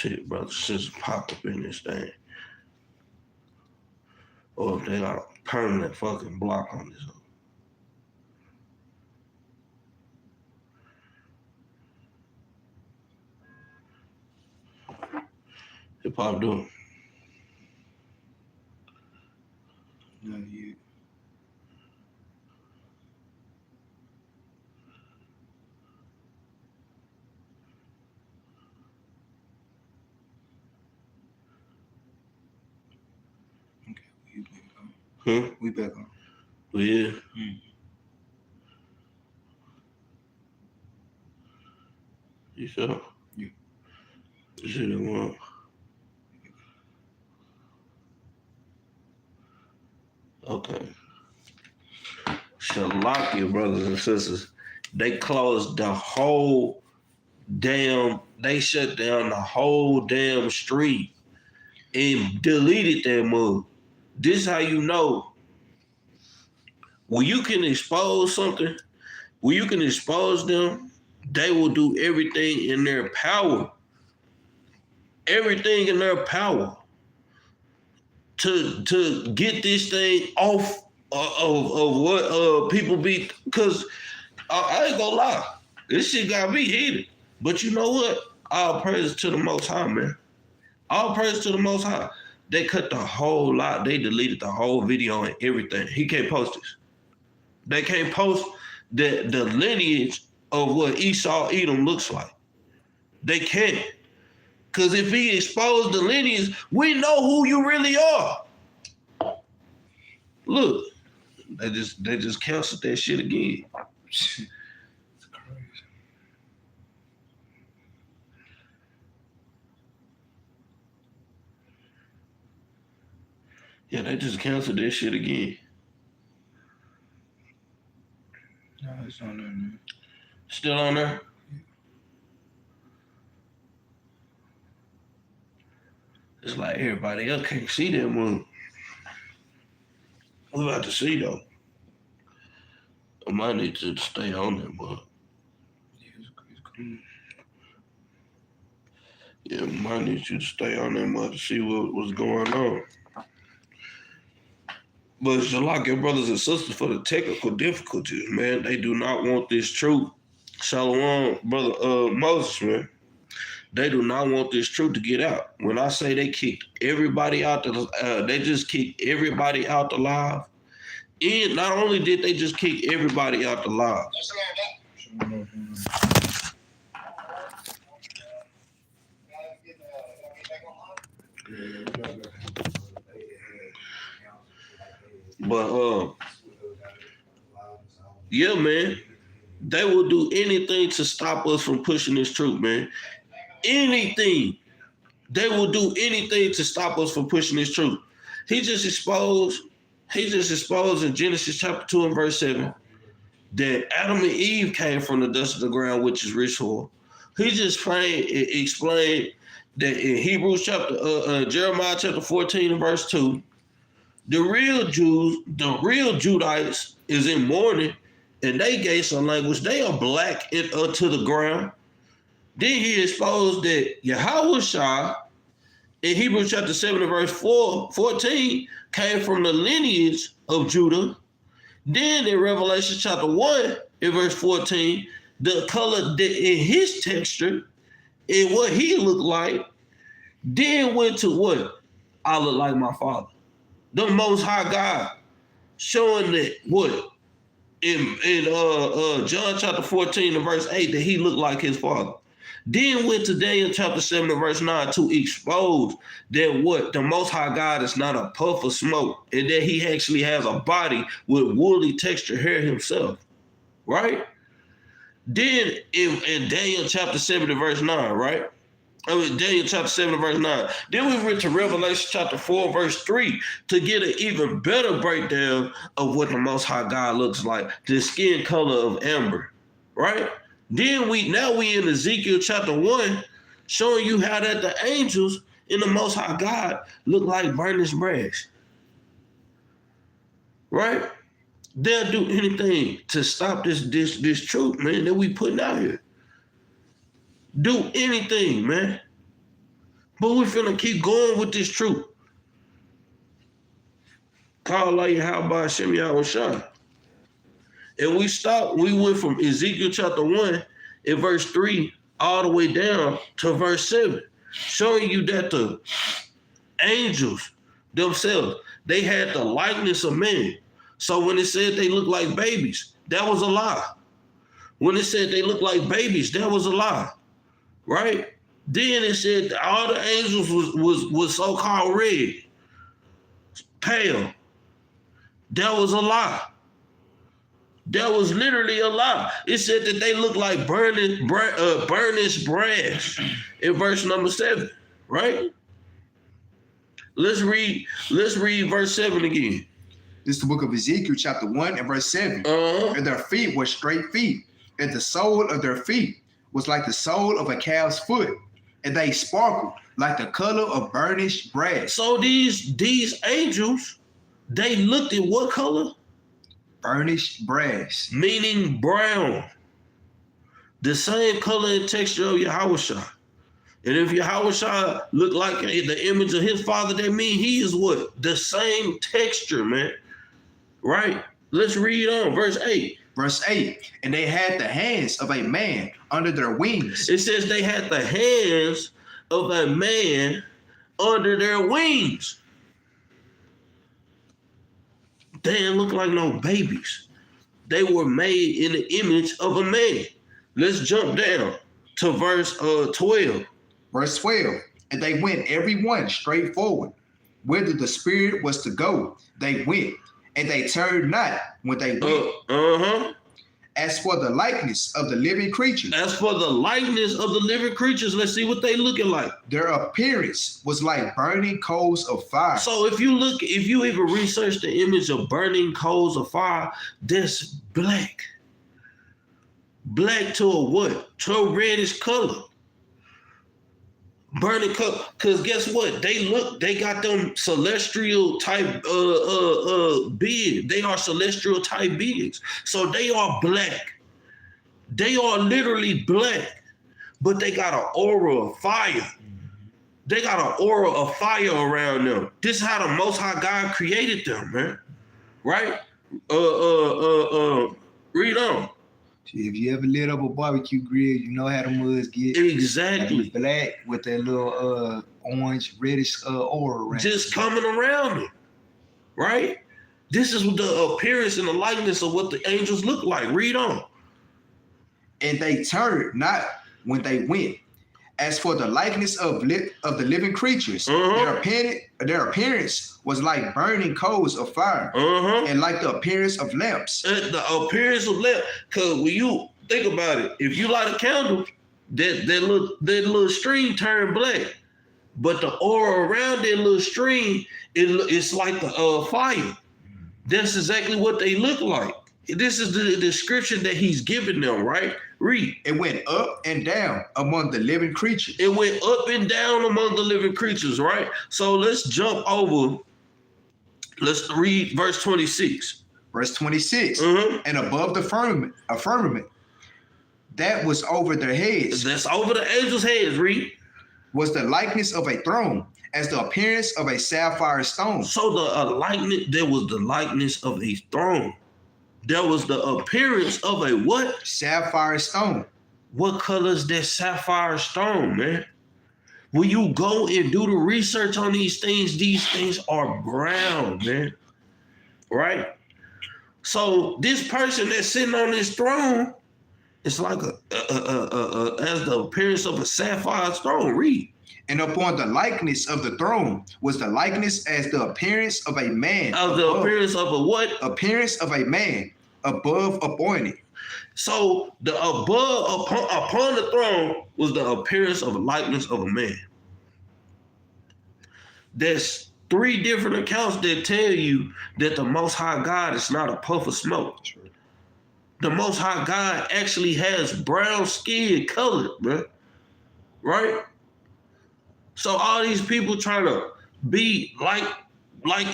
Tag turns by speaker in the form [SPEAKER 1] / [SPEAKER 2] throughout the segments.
[SPEAKER 1] Shit, brother, just pop up in this thing. Or if they got a permanent fucking block on this. Hip hop doing.
[SPEAKER 2] Not yet. Okay, we back on.
[SPEAKER 1] Huh?
[SPEAKER 2] We back on.
[SPEAKER 1] Oh, yeah. You sure?
[SPEAKER 2] Yeah.
[SPEAKER 1] Shit, it won't. Okay. Shalakia, brothers and sisters. They closed the whole damn, they shut down the whole damn street and deleted that mug. This how you know. When you can expose something, when you can expose them, they will do everything in their power. Everything in their power to get this thing off of what people be, because I ain't gonna lie, this shit got me heated. But you know what? All praise to the Most High, man. All praise to the Most High. They cut the whole lot. They deleted the whole video and everything. He can't post this. They can't post the lineage of what Esau, Edom looks like. They can't. Because if he exposed the lineage, we know who you really are. Look, they just canceled that shit again.
[SPEAKER 2] It's crazy.
[SPEAKER 1] Yeah, they just canceled that shit again.
[SPEAKER 2] No, it's on there, man.
[SPEAKER 1] Still on there? It's like everybody else can't see that move. We about to see though. I might need to stay on that move.
[SPEAKER 2] Yeah, it's cool.
[SPEAKER 1] Yeah, might need you to stay on that mug to see what's going on. But Shalak, brothers and sisters, for the technical difficulties, man, they do not want this truth. Shalom, brother Moses, man. They do not want this truth to get out. When I say they kicked everybody out, they just kicked everybody out the live. And not only did they just kick everybody out the live. But yeah, man, they will do anything to stop us from pushing this truth, man. Anything. They will do anything to stop us from pushing this truth. He just exposed in Genesis chapter 2 and verse 7 that Adam and Eve came from the dust of the ground, which is rich soil. He just explained that in Hebrews chapter Jeremiah chapter 14 and verse 2, the real Jews, the real Judites is in mourning, and they gave some language. They are black to the ground. Then he exposed that Yahushua in Hebrews chapter 7 and verse 14 came from the lineage of Judah. Then in Revelation chapter 1 in verse 14, the color in his texture and what he looked like, then went to what? I look like my father. The Most High God showing that what? In John chapter 14 and verse 8 that he looked like his father. Then went to Daniel chapter 7 and verse 9 to expose that what? The Most High God is not a puff of smoke and that he actually has a body with woolly texture hair himself. Right? Then in Daniel chapter 7 and verse 9, right? Daniel chapter 7 and verse 9. Then we went to Revelation chapter 4 verse 3 to get an even better breakdown of what the Most High God looks like. The skin color of amber. Right? Then we in Ezekiel chapter 1 showing you how that the angels in the Most High God look like burnished brass. Right? They'll do anything to stop this truth, man, that we putting out here. Do anything, man. But we finna keep going with this truth. Call like how by Shem Yahushua. And we went from Ezekiel chapter 1 in verse 3 all the way down to verse 7, showing you that the angels themselves, they had the likeness of man. So when it said they look like babies, that was a lie. When it said they look like babies, that was a lie, right? Then it said that all the angels was so-called red, pale. That was a lie. That was literally a lie. It said that they look like burnished brass in verse number 7, right? Let's read verse 7 again.
[SPEAKER 3] This is the book of Ezekiel, chapter 1 and verse 7. And their feet were straight feet, and the sole of their feet was like the sole of a calf's foot, and they sparkled like the color of burnished brass.
[SPEAKER 1] So these angels, they looked at what color?
[SPEAKER 3] Burnished brass.
[SPEAKER 1] Meaning brown. The same color and texture of Yahushua. And if Yahushua looked like the image of his father, that means he is what? The same texture, man. Right? Let's read on. Verse 8.
[SPEAKER 3] Verse 8. And they had the hands of a man under their wings.
[SPEAKER 1] It says they had the hands of a man under their wings. They didn't look like no babies. They were made in the image of a man. Let's jump down to verse 12.
[SPEAKER 3] Verse 12. And they went every one straight forward. Whither the spirit was to go, they went. And they turned not when they went. As for the likeness of the living creatures.
[SPEAKER 1] As for the likeness of the living creatures, let's see what they looking like.
[SPEAKER 3] Their appearance was like burning coals of fire.
[SPEAKER 1] So if you even research the image of burning coals of fire, that's black. Black to a what? To a reddish color. Burning color. Because guess what? They got them celestial type beings. They are celestial type beings. So they are black. They are literally black. But they got an aura of fire. They got an aura of fire around them. This is how the Most High God created them, man. Right? Read on.
[SPEAKER 3] If you ever lit up a barbecue grill, you know how the muds get.
[SPEAKER 1] Exactly.
[SPEAKER 3] Black with that little orange, reddish aura around.
[SPEAKER 1] Just coming around them, right? This is the appearance and the likeness of what the angels look like. Read on.
[SPEAKER 3] And they turned not when they went. As for the likeness of the living creatures, their appearance was like burning coals of fire, and like the appearance of lamps.
[SPEAKER 1] The appearance of lamps, because when you think about it, if you light a candle, that little string turn black, but the aura around that little string, it's like the fire. That's exactly what they look like. This is the description that he's giving them, right? Read.
[SPEAKER 3] It went up and down among the living creatures.
[SPEAKER 1] It went up and down among the living creatures, right? So let's jump over. Let's read verse 26.
[SPEAKER 3] Verse 26. And above the firmament that was over their heads.
[SPEAKER 1] That's over the angels' heads, read.
[SPEAKER 3] Was the likeness of a throne, as the appearance of a sapphire stone.
[SPEAKER 1] So there was the likeness of a throne. There was the appearance of a what?
[SPEAKER 3] Sapphire stone.
[SPEAKER 1] What color is that sapphire stone, man? When you go and do the research on these things are brown, man. Right? So this person that's sitting on this throne, it's like as the appearance of a sapphire stone. Read.
[SPEAKER 3] And upon the likeness of the throne was the likeness as the appearance of a man.
[SPEAKER 1] Of the appearance of a what?
[SPEAKER 3] Appearance of a man above appointed.
[SPEAKER 1] So the above upon the throne was the appearance of a likeness of a man. There's 3 different accounts that tell you that the Most High God is not a puff of smoke.
[SPEAKER 3] Sure.
[SPEAKER 1] The Most High God actually has brown skin colored, bro. Right? So all these people trying to be like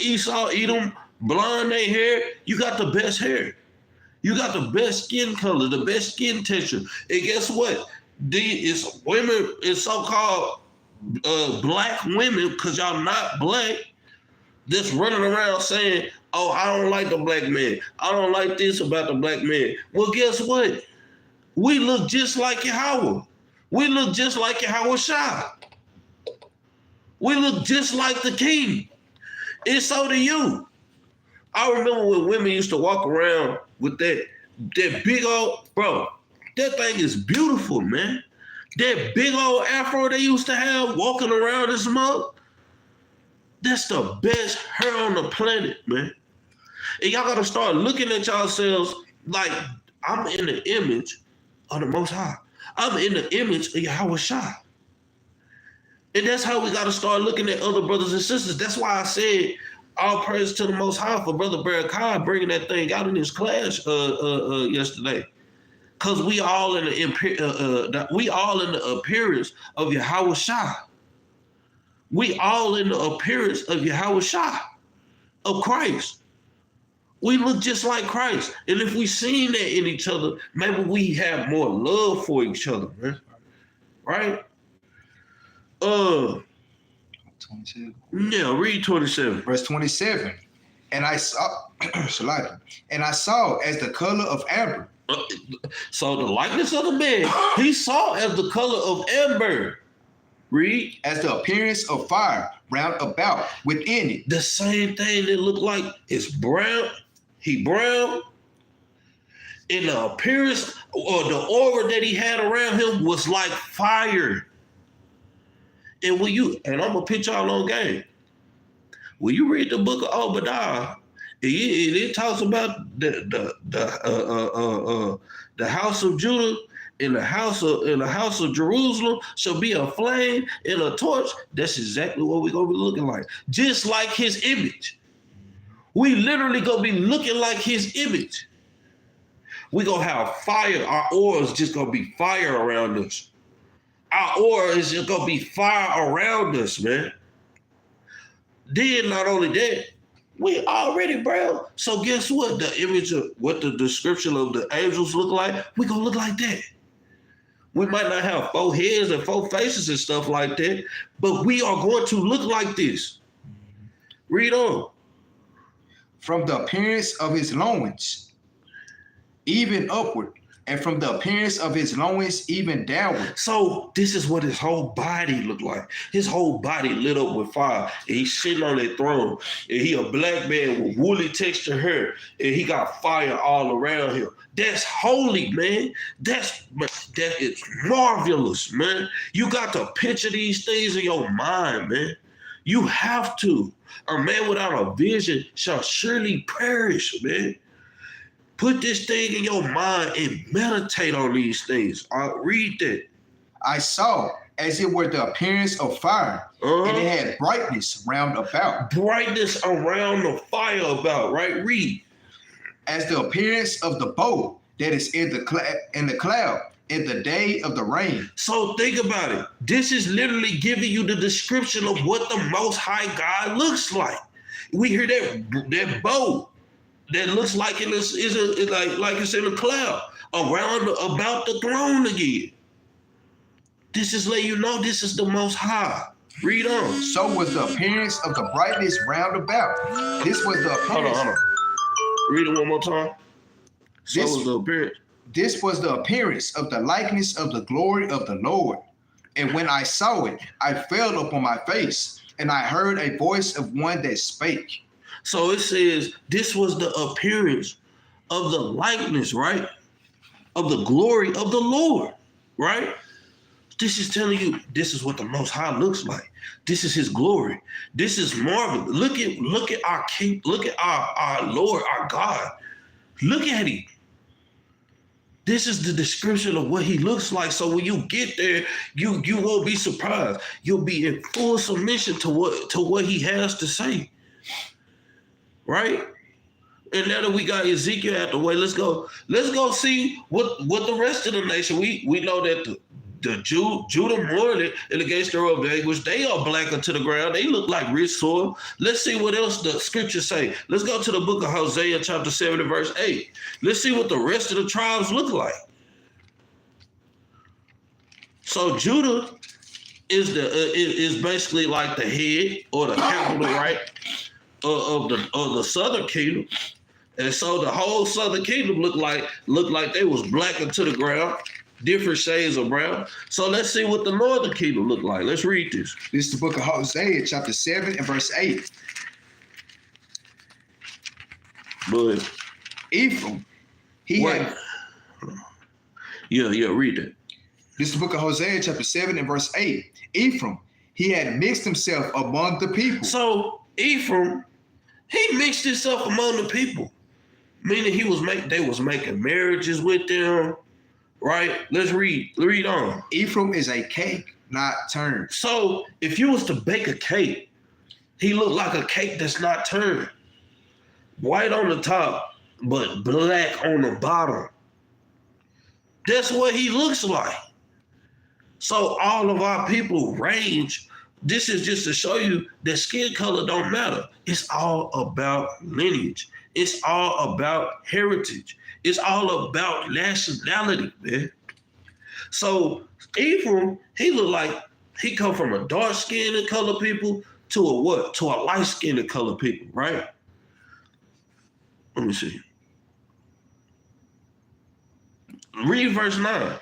[SPEAKER 1] Esau, Edom, blonde their hair, you got the best hair. You got the best skin color, the best skin texture. And guess what? It's women in so-called black women, because y'all not black, that's running around saying, oh, I don't like the black man. I don't like this about the black man. Well, guess what? We look just like Yahweh. We look just like Yahweh Shah. We look just like the king. And so do you. I remember when women used to walk around with that big old, bro, that thing is beautiful, man. That big old afro they used to have walking around this mug, that's the best hair on the planet, man. And y'all gotta start looking at yourselves like, I'm in the image of the Most High. I'm in the image of Yahweh Shah. And that's how we gotta start looking at other brothers and sisters. That's why I said, all praise to the Most High for Brother Barakai bringing that thing out in his class yesterday. Cause we all in the appearance of Yahweh Shah. We all in the appearance of Yahweh Shah, of Christ. We look just like Christ. And if we seen that in each other, maybe we have more love for each other, man. Right?
[SPEAKER 3] 22.
[SPEAKER 1] Yeah, read 27.
[SPEAKER 3] Verse 27. And I saw, and I saw as the color of amber.
[SPEAKER 1] So the likeness of the man, he saw as the color of amber. Read.
[SPEAKER 3] As the appearance of fire round about within it.
[SPEAKER 1] The same thing that looked like it's brown. He brown. And the appearance or the aura that he had around him was like fire. And I'm gonna pitch y'all on game. When you read the book of Obadiah, it talks about the house of Judah and the house of Jerusalem shall be a flame and a torch. That's exactly what we're gonna be looking like. Just like his image. We literally gonna be looking like his image. We gonna have fire. Our aura is just gonna be fire around us. Our aura is just gonna be fire around us, man. Then not only that, we already brown. So guess what? The image of what the description of the angels look like, we gonna look like that. We might not have 4 heads and 4 faces and stuff like that, but we are going to look like this. Read on.
[SPEAKER 3] From the appearance of his loins, even upward, and from the appearance of his loins, even downward.
[SPEAKER 1] So this is what his whole body looked like. His whole body lit up with fire. And he's sitting on that throne. And he a black man with woolly texture hair. And he got fire all around him. That's holy, man. That is marvelous, man. You got to picture these things in your mind, man. You have to. A man without a vision shall surely perish, man. Put this thing in your mind and meditate on these things. I'll read that.
[SPEAKER 3] I saw as it were the appearance of fire, and it had brightness round about.
[SPEAKER 1] Brightness around the fire about, right? Read.
[SPEAKER 3] As the appearance of the bow that is in the cloud in the day of the rain.
[SPEAKER 1] So think about it. This is literally giving you the description of what the Most High God looks like. We hear that bow that looks like like it's in a cloud around about the throne again. This is letting you know this is the Most High. Read on.
[SPEAKER 3] So was the appearance of the brightness round about. This was the appearance.
[SPEAKER 1] Hold on. Read it one more time. So was the appearance.
[SPEAKER 3] This was the appearance of the likeness of the glory of the Lord. And when I saw it, I fell upon my face, and I heard a voice of one that spake.
[SPEAKER 1] So it says this was the appearance of the likeness, right? Of the glory of the Lord, right? This is telling you this is what the Most High looks like. This is his glory. This is marvelous. Look at our King. Look at our Lord, our God. Look at him. This is the description of what he looks like. So when you get there, you won't be surprised. You'll be in full submission to what he has to say. Right? And now that we got Ezekiel out the way, let's go see what the rest of the nation. We know that the Judah mourned and against their language, they are black unto the ground. They look like rich soil. Let's see what else the scriptures say. Let's go to the book of Hosea, chapter 7, and verse 8. Let's see what the rest of the tribes look like. So Judah is basically like the head or the capital, right, of the southern kingdom. And so the whole southern kingdom looked like they was blackened to the ground, different shades of brown. So let's see what the northern kingdom looked like. Let's read this.
[SPEAKER 3] This is the book of Hosea, chapter 7 and verse 8.
[SPEAKER 1] But
[SPEAKER 3] Ephraim,
[SPEAKER 1] read that.
[SPEAKER 3] This is the book of Hosea, chapter 7 and verse 8. Ephraim, he had mixed himself among the people.
[SPEAKER 1] So Ephraim, he mixed himself among the people, meaning they was making marriages with them, right? Let's read on.
[SPEAKER 3] Ephraim is a cake not turned.
[SPEAKER 1] So if you was to bake a cake, he looked like a cake that's not turned. White on the top, but black on the bottom. That's what he looks like. So all of our people range. This is just to show you that skin color don't matter. It's all about lineage. It's all about heritage. It's all about nationality, man. So Ephraim, he look like he come from a dark skinned color people to a what? To a light skinned color people, right? Let me see. Read verse 9.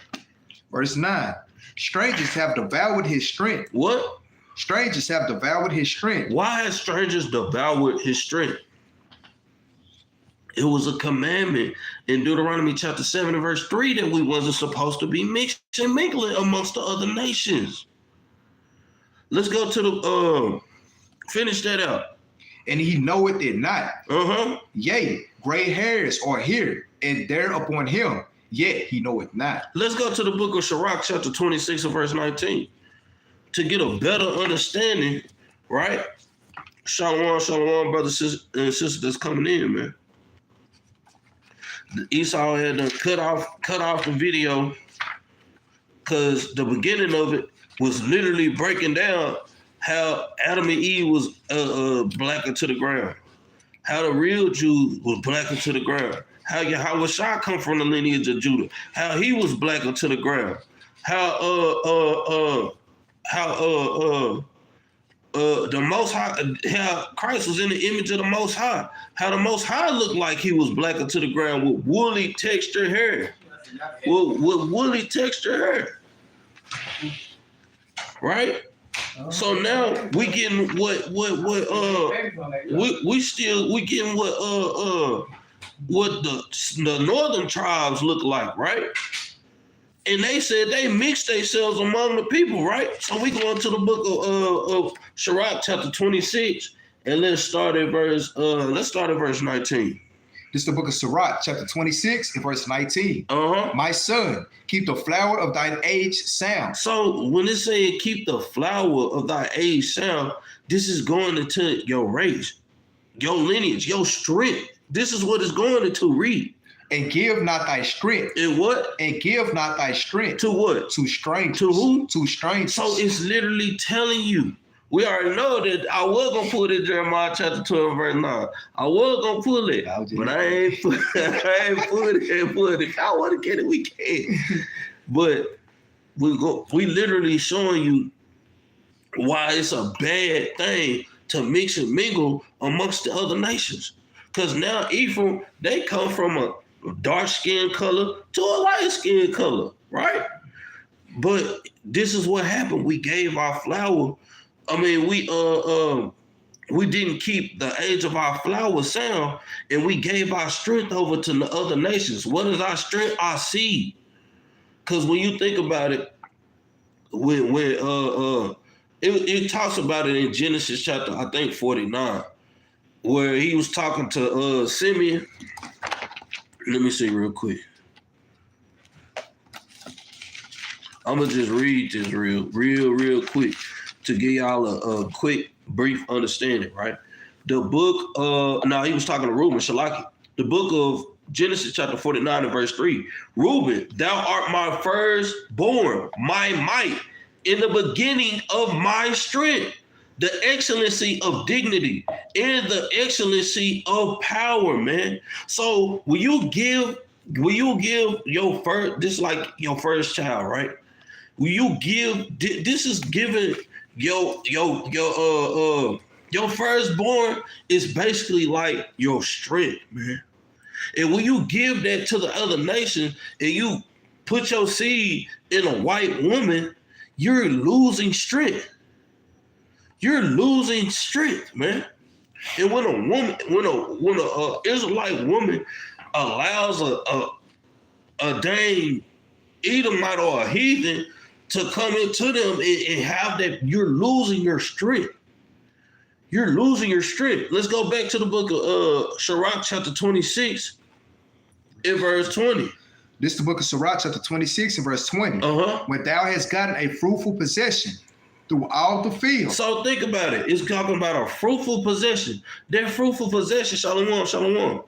[SPEAKER 3] Verse 9. Strangers have devoured his strength.
[SPEAKER 1] What?
[SPEAKER 3] Strangers have devoured his strength.
[SPEAKER 1] Why has strangers devoured his strength? It was a commandment in Deuteronomy chapter 7 and verse 3 that we wasn't supposed to be mixed and mingling amongst the other nations. Let's go to the finish that out.
[SPEAKER 3] And he knoweth it not.
[SPEAKER 1] Uh-huh.
[SPEAKER 3] Yea, gray hairs are here, and there upon him, yet he knoweth not.
[SPEAKER 1] Let's go to the book of Sirach, chapter 26 and verse 19, to get a better understanding, right? Shalom, brothers and sisters that's coming in, man. Esau had to cut off the video because the beginning of it was literally breaking down how Adam and Eve was blackened to the ground, how the real Jew was blackened to the ground, how Yahushua come from the lineage of Judah, how he was blackened to the ground, how the Most High, how Christ was in the image of the Most High, how the Most High looked like he was blackened to the ground with woolly textured hair, with woolly textured hair, right? So now we getting what the northern tribes look like, right? And they said they mixed themselves among the people, right? So we go into the book of Sirach, chapter 26, and let's start at verse 19.
[SPEAKER 3] This is the book of Sirach, chapter 26, and verse 19.
[SPEAKER 1] Uh-huh.
[SPEAKER 3] My son, keep the flower of thine age sound.
[SPEAKER 1] So when it says keep the flower of thy age sound, this is going into your race, your lineage, your strength. This is what it's going into. Read.
[SPEAKER 3] And give not thy strength.
[SPEAKER 1] And what?
[SPEAKER 3] And give not thy strength.
[SPEAKER 1] To what?
[SPEAKER 3] To strangers.
[SPEAKER 1] To who?
[SPEAKER 3] To strangers.
[SPEAKER 1] So it's literally telling you. We already know that I was going to pull it in Jeremiah chapter 12, verse 9. I was going to pull it, but I ain't put it. If I want to get it, we can. But we literally showing you why it's a bad thing to mix and mingle amongst the other nations. Because now Ephraim, they come from a dark skin color to a light skin color, right? But this is what happened. We gave our flower. I mean, we didn't keep the age of our flower sound, and we gave our strength over to the other nations. What is our strength? Our seed. Because when you think about it, it talks about it in Genesis chapter, I think 49, where he was talking to Simeon. Let me see real quick. I'm gonna just read this real quick to give y'all a quick, brief understanding, right? The book, he was talking to Reuben, Shalaki. The book of Genesis chapter 49 and verse 3. Reuben, thou art my firstborn, my might, in the beginning of my strength, the excellency of dignity, and the excellency of power, man. So will you give your first, this is like your first child, right? Will you give? This is giving your firstborn is basically like your strength, man. And when you give that to the other nation and you put your seed in a white woman, you're losing strength. You're losing strength, man. And when a Israelite woman allows a dang Edomite or a heathen to come into them and have that, you're losing your strength. You're losing your strength. Let's go back to the book of Sirach, chapter 26, in verse 20.
[SPEAKER 3] This is the book of Sirach, chapter 26, and verse 20. When thou hast gotten a fruitful possession through all the field.
[SPEAKER 1] So think about it. It's talking about a fruitful possession. That fruitful possession, shalom.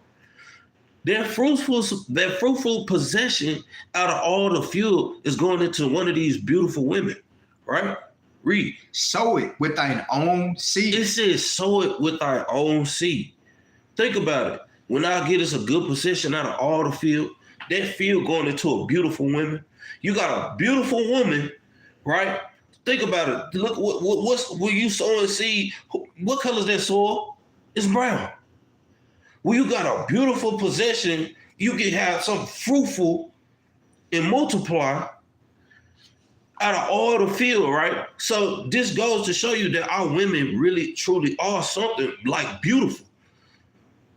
[SPEAKER 1] That fruitful possession out of all the field is going into one of these beautiful women, right? Read.
[SPEAKER 3] Sow it with thine own seed.
[SPEAKER 1] It says sow it with thy own seed. Think about it. When I get us a good possession out of all the field, that field going into a beautiful woman. You got a beautiful woman, right? Think about it. Look, what's when you sow and seed? What color is that soil? It's brown. When you got a beautiful possession, you can have something fruitful and multiply out of all the field, right? So this goes to show you that our women really, truly are something like beautiful.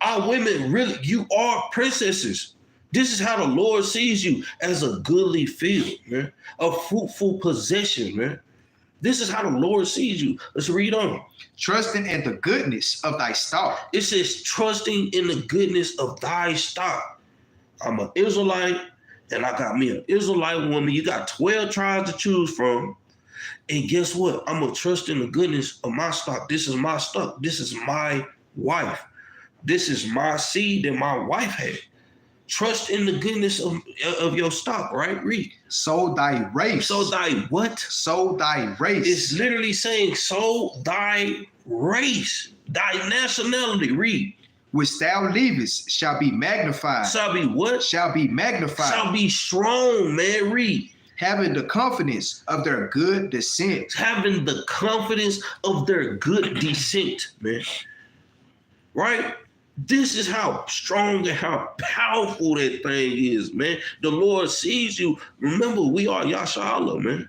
[SPEAKER 1] Our women really, you are princesses. This is how the Lord sees you, as a goodly field, man. A fruitful possession, man. This is how the Lord sees you. Let's read on.
[SPEAKER 3] Trusting in the goodness of thy stock.
[SPEAKER 1] It says, trusting in the goodness of thy stock. I'm an Israelite, and I got me an Israelite woman. You got 12 tribes to choose from. And guess what? I'm going to trust in the goodness of my stock. This is my stock. This is my wife. This is my seed that my wife had. Trust in the goodness of your stock, right? Read.
[SPEAKER 3] Sow thy race.
[SPEAKER 1] Sow thy what?
[SPEAKER 3] Sow thy race.
[SPEAKER 1] It's literally saying sow thy race, thy nationality. Read.
[SPEAKER 3] Which thou leavest shall be magnified.
[SPEAKER 1] Shall be what?
[SPEAKER 3] Shall be magnified.
[SPEAKER 1] Shall be strong, man. Read.
[SPEAKER 3] Having the confidence of their good descent.
[SPEAKER 1] Having the confidence of their good descent, man. Right? This is how strong and how powerful that thing is, man. The Lord sees you. Remember, we are Yashala, man.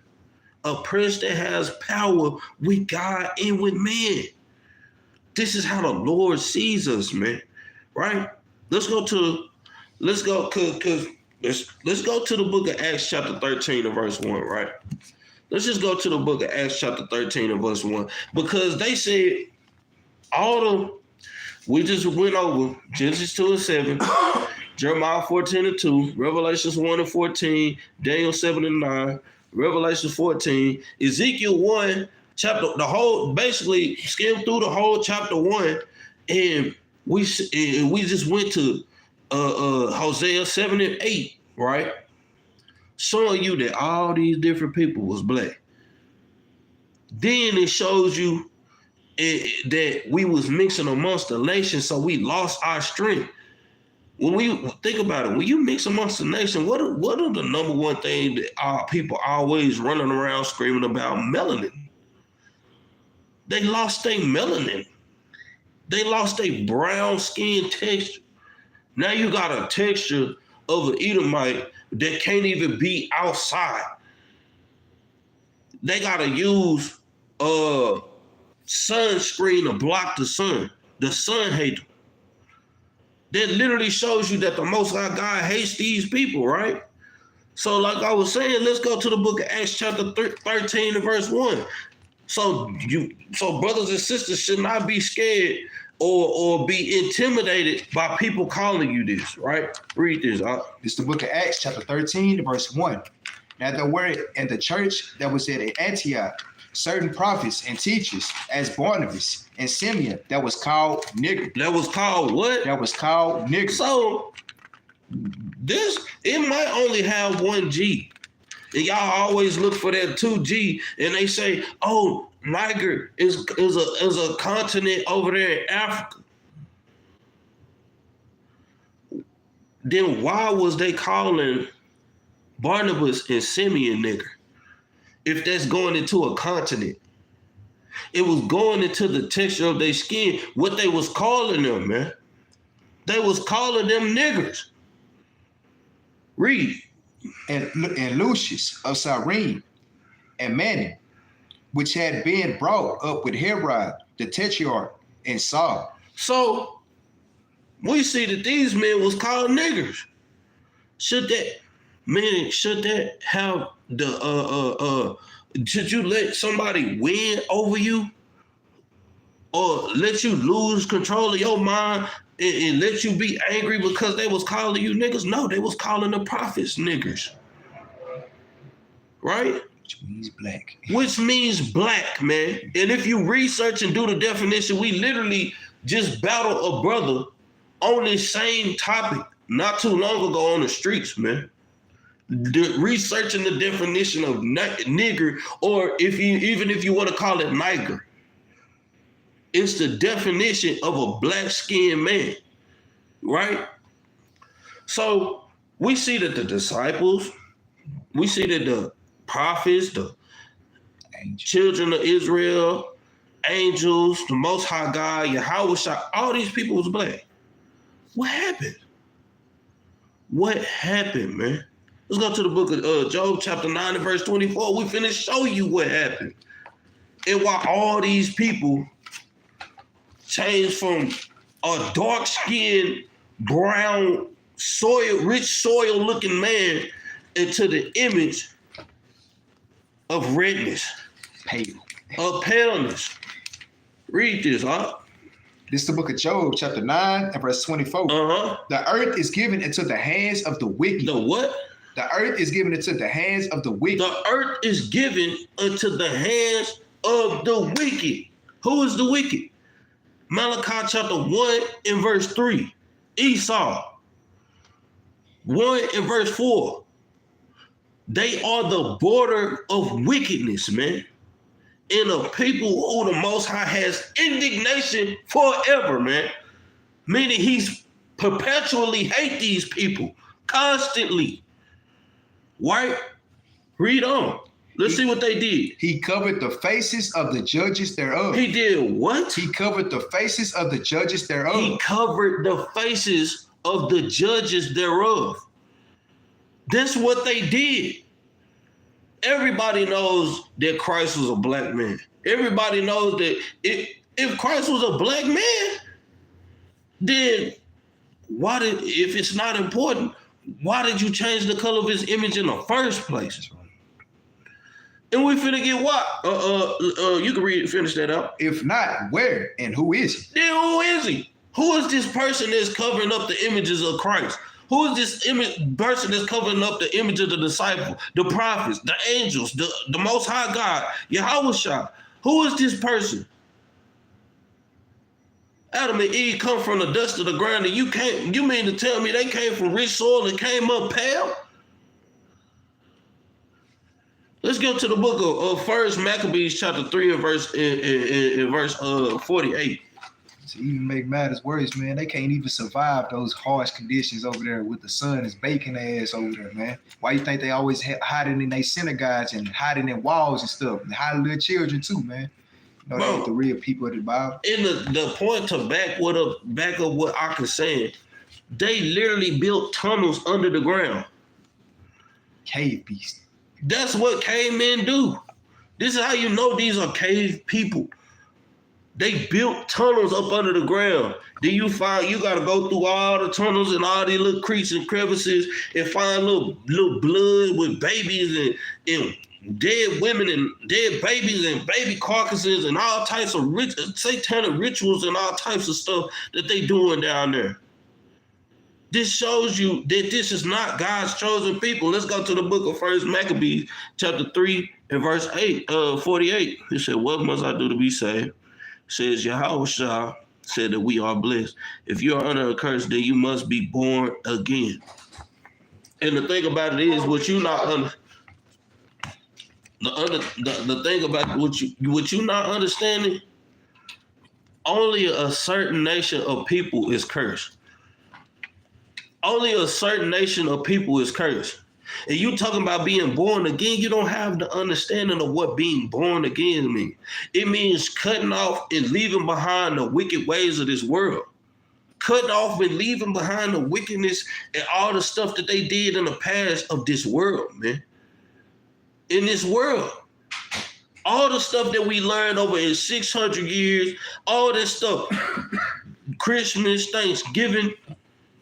[SPEAKER 1] A prince that has power with God and with man. This is how the Lord sees us, man. Right? Let's go to the book of Acts chapter 13 and verse 1, right? Let's just go to the book of Acts chapter 13 and verse 1. Because they said we just went over Genesis 2 and 7, Jeremiah 14 and 2, Revelations 1 and 14, Daniel 7 and 9, Revelation 14, Ezekiel 1, basically skimmed through the whole chapter 1, and we just went to Hosea 7 and 8, right? Showing you that all these different people was black. Then it shows you that we was mixing amongst the nations, so we lost our strength. When we think about it, when you mix amongst the nation, what are the number one thing that our people always running around screaming about? Melanin. They lost their melanin. They lost their brown skin texture. Now you got a texture of an Edomite that can't even be outside. They gotta use sunscreen to block the sun. The sun hates them. That literally shows you that the Most High God hates these people, right? So like I was saying, let's go to the book of Acts chapter 13 and verse 1. So brothers and sisters should not be scared or be intimidated by people calling you this, right? Read this.
[SPEAKER 3] This is the book of Acts chapter 13 and verse 1. Now there were in the church that was at Antioch certain prophets and teachers, as Barnabas and Simeon, that was called nigger.
[SPEAKER 1] That was called what?
[SPEAKER 3] That was called nigger.
[SPEAKER 1] So it might only have one G. And y'all always look for that 2G, and they say, oh, Niger is a continent over there in Africa. Then why was they calling Barnabas and Simeon nigger? if that's going into a continent. It was going into the texture of their skin. What they was calling them, man. They was calling them niggers. Read.
[SPEAKER 3] And Lucius of Cyrene, and Manon, which had been brought up with Herod, the tetrarch, and Saul.
[SPEAKER 1] So we see that these men was called niggers. Should that have the should you let somebody win over you, or let you lose control of your mind and let you be angry because they was calling you niggas? No, they was calling the prophets niggers. Right?
[SPEAKER 3] Which means black.
[SPEAKER 1] Which means black, man. And if you research and do the definition, we literally just battled a brother on this same topic not too long ago on the streets, man. Researching the definition of nigger, or even if you want to call it niger. It's the definition of a black-skinned man, right? So we see that the disciples, we see that the prophets, the children of Israel, angels, the Most High God, Yahweh, all these people was black. What happened? What happened, man? Let's go to the book of Job, chapter 9 and verse 24. We finna show you what happened. And why all these people changed from a dark-skinned, brown, rich soil-looking man into the image of redness.
[SPEAKER 3] Pale.
[SPEAKER 1] Of paleness. Read this, huh?
[SPEAKER 3] This is the book of Job, chapter 9 and verse 24.
[SPEAKER 1] Uh-huh.
[SPEAKER 3] The earth is given into the hands of the wicked.
[SPEAKER 1] The what?
[SPEAKER 3] The earth is given into the hands of the wicked.
[SPEAKER 1] The earth is given into the hands of the wicked. Who is the wicked? Malachi chapter 1 and verse 3. Esau. 1 and verse 4. They are the border of wickedness, man. And a people who the Most High has indignation forever, man. Meaning he's perpetually hate these people. Constantly. Right? Read on. Let's see what they did.
[SPEAKER 3] He covered the faces of the judges thereof.
[SPEAKER 1] He did what?
[SPEAKER 3] He covered the faces of the judges thereof.
[SPEAKER 1] He covered the faces of the judges thereof. That's what they did. Everybody knows that Christ was a black man. Everybody knows that if Christ was a black man, then if it's not important, why did you change the color of his image in the first place? And we finna get what? You can finish that up.
[SPEAKER 3] If not, where and who is he?
[SPEAKER 1] Then who is he? Who is this person that's covering up the images of Christ? Who is this person that's covering up the image of the disciple, the prophets, the angels, the Most High God, Yahweh? Who is this person? Adam and Eve come from the dust of the ground, and you mean to tell me they came from rich soil and came up pale? Let's go to the book of First Maccabees, chapter 3, and verse 48.
[SPEAKER 3] To even make matters worse, man, they can't even survive those harsh conditions over there with the sun is baking their ass over there, man. Why you think they always hiding in their synagogues and hiding in walls and stuff, and hiding little children too, man? You know, they ain't the real people of the Bible.
[SPEAKER 1] And the point to back up what Ak is saying, they literally built tunnels under the ground.
[SPEAKER 3] Cave beasts.
[SPEAKER 1] That's what cavemen do. This is how you know these are cave people. They built tunnels up under the ground. Then you gotta go through all the tunnels and all these little creeks and crevices and find little blood with babies and dead women and dead babies and baby carcasses and all types of satanic rituals and all types of stuff that they doing down there. This shows you that this is not God's chosen people. Let's go to the book of First Maccabees, chapter 3 and verse 48. He said, what must I do to be saved? It says, Yahweh said that we are blessed. If you are under a curse, then you must be born again. And the thing about it is, what you not under. The thing about what you not understanding, only a certain nation of people is cursed. Only a certain nation of people is cursed. And you talking about being born again, you don't have the understanding of what being born again means. It means cutting off and leaving behind the wicked ways of this world. Cutting off and leaving behind the wickedness and all the stuff that they did in the past of this world, man. In this world. All the stuff that we learned over in 600 years, all this stuff, Christmas, Thanksgiving,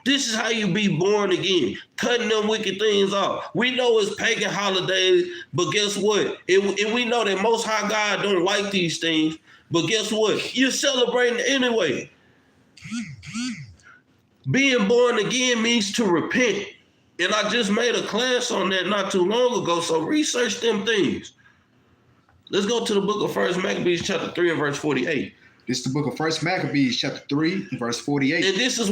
[SPEAKER 1] this is how you be born again, cutting them wicked things off. We know it's pagan holidays, but guess what? And we know that Most High God don't like these things, but guess what? You're celebrating anyway. Being born again means to repent. And I just made a class on that not too long ago, so research them things. Let's go to the book of 1 Maccabees chapter 3 and verse 48.
[SPEAKER 3] This is the book of 1 Maccabees chapter 3 and verse 48.
[SPEAKER 1] And this is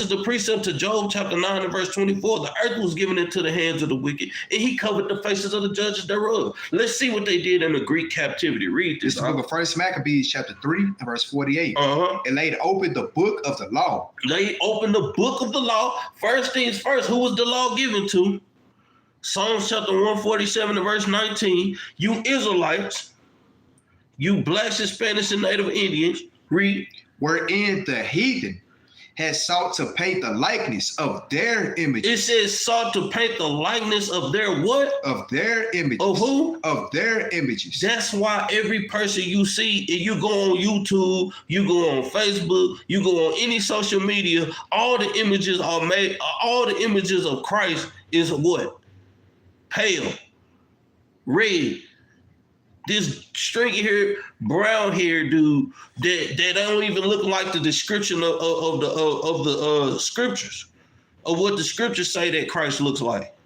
[SPEAKER 1] the precept to Job chapter 9 and verse 24. The earth was given into the hands of the wicked, and he covered the faces of the judges thereof. Let's see what they did in the Greek captivity. Read this.
[SPEAKER 3] This is the book of 1 Maccabees chapter 3 and verse 48.
[SPEAKER 1] Uh-huh.
[SPEAKER 3] And laid open the book of the law.
[SPEAKER 1] They opened the book of the law. First things first, who was the law given to? Psalms chapter 147 and verse 19. You Israelites, you blacks, Hispanics, and Native Indians, read.
[SPEAKER 3] Wherein the heathen had sought to paint the likeness of their images.
[SPEAKER 1] It says sought to paint the likeness of their what?
[SPEAKER 3] Of their images.
[SPEAKER 1] Of who?
[SPEAKER 3] Of their images.
[SPEAKER 1] That's why every person you see, and you go on YouTube, you go on Facebook, you go on any social media, all the images are made, all the images of Christ is what? Pale, red. This stringy hair, brown hair dude that don't even look like the description of the scriptures, of what the scriptures say that Christ looks like,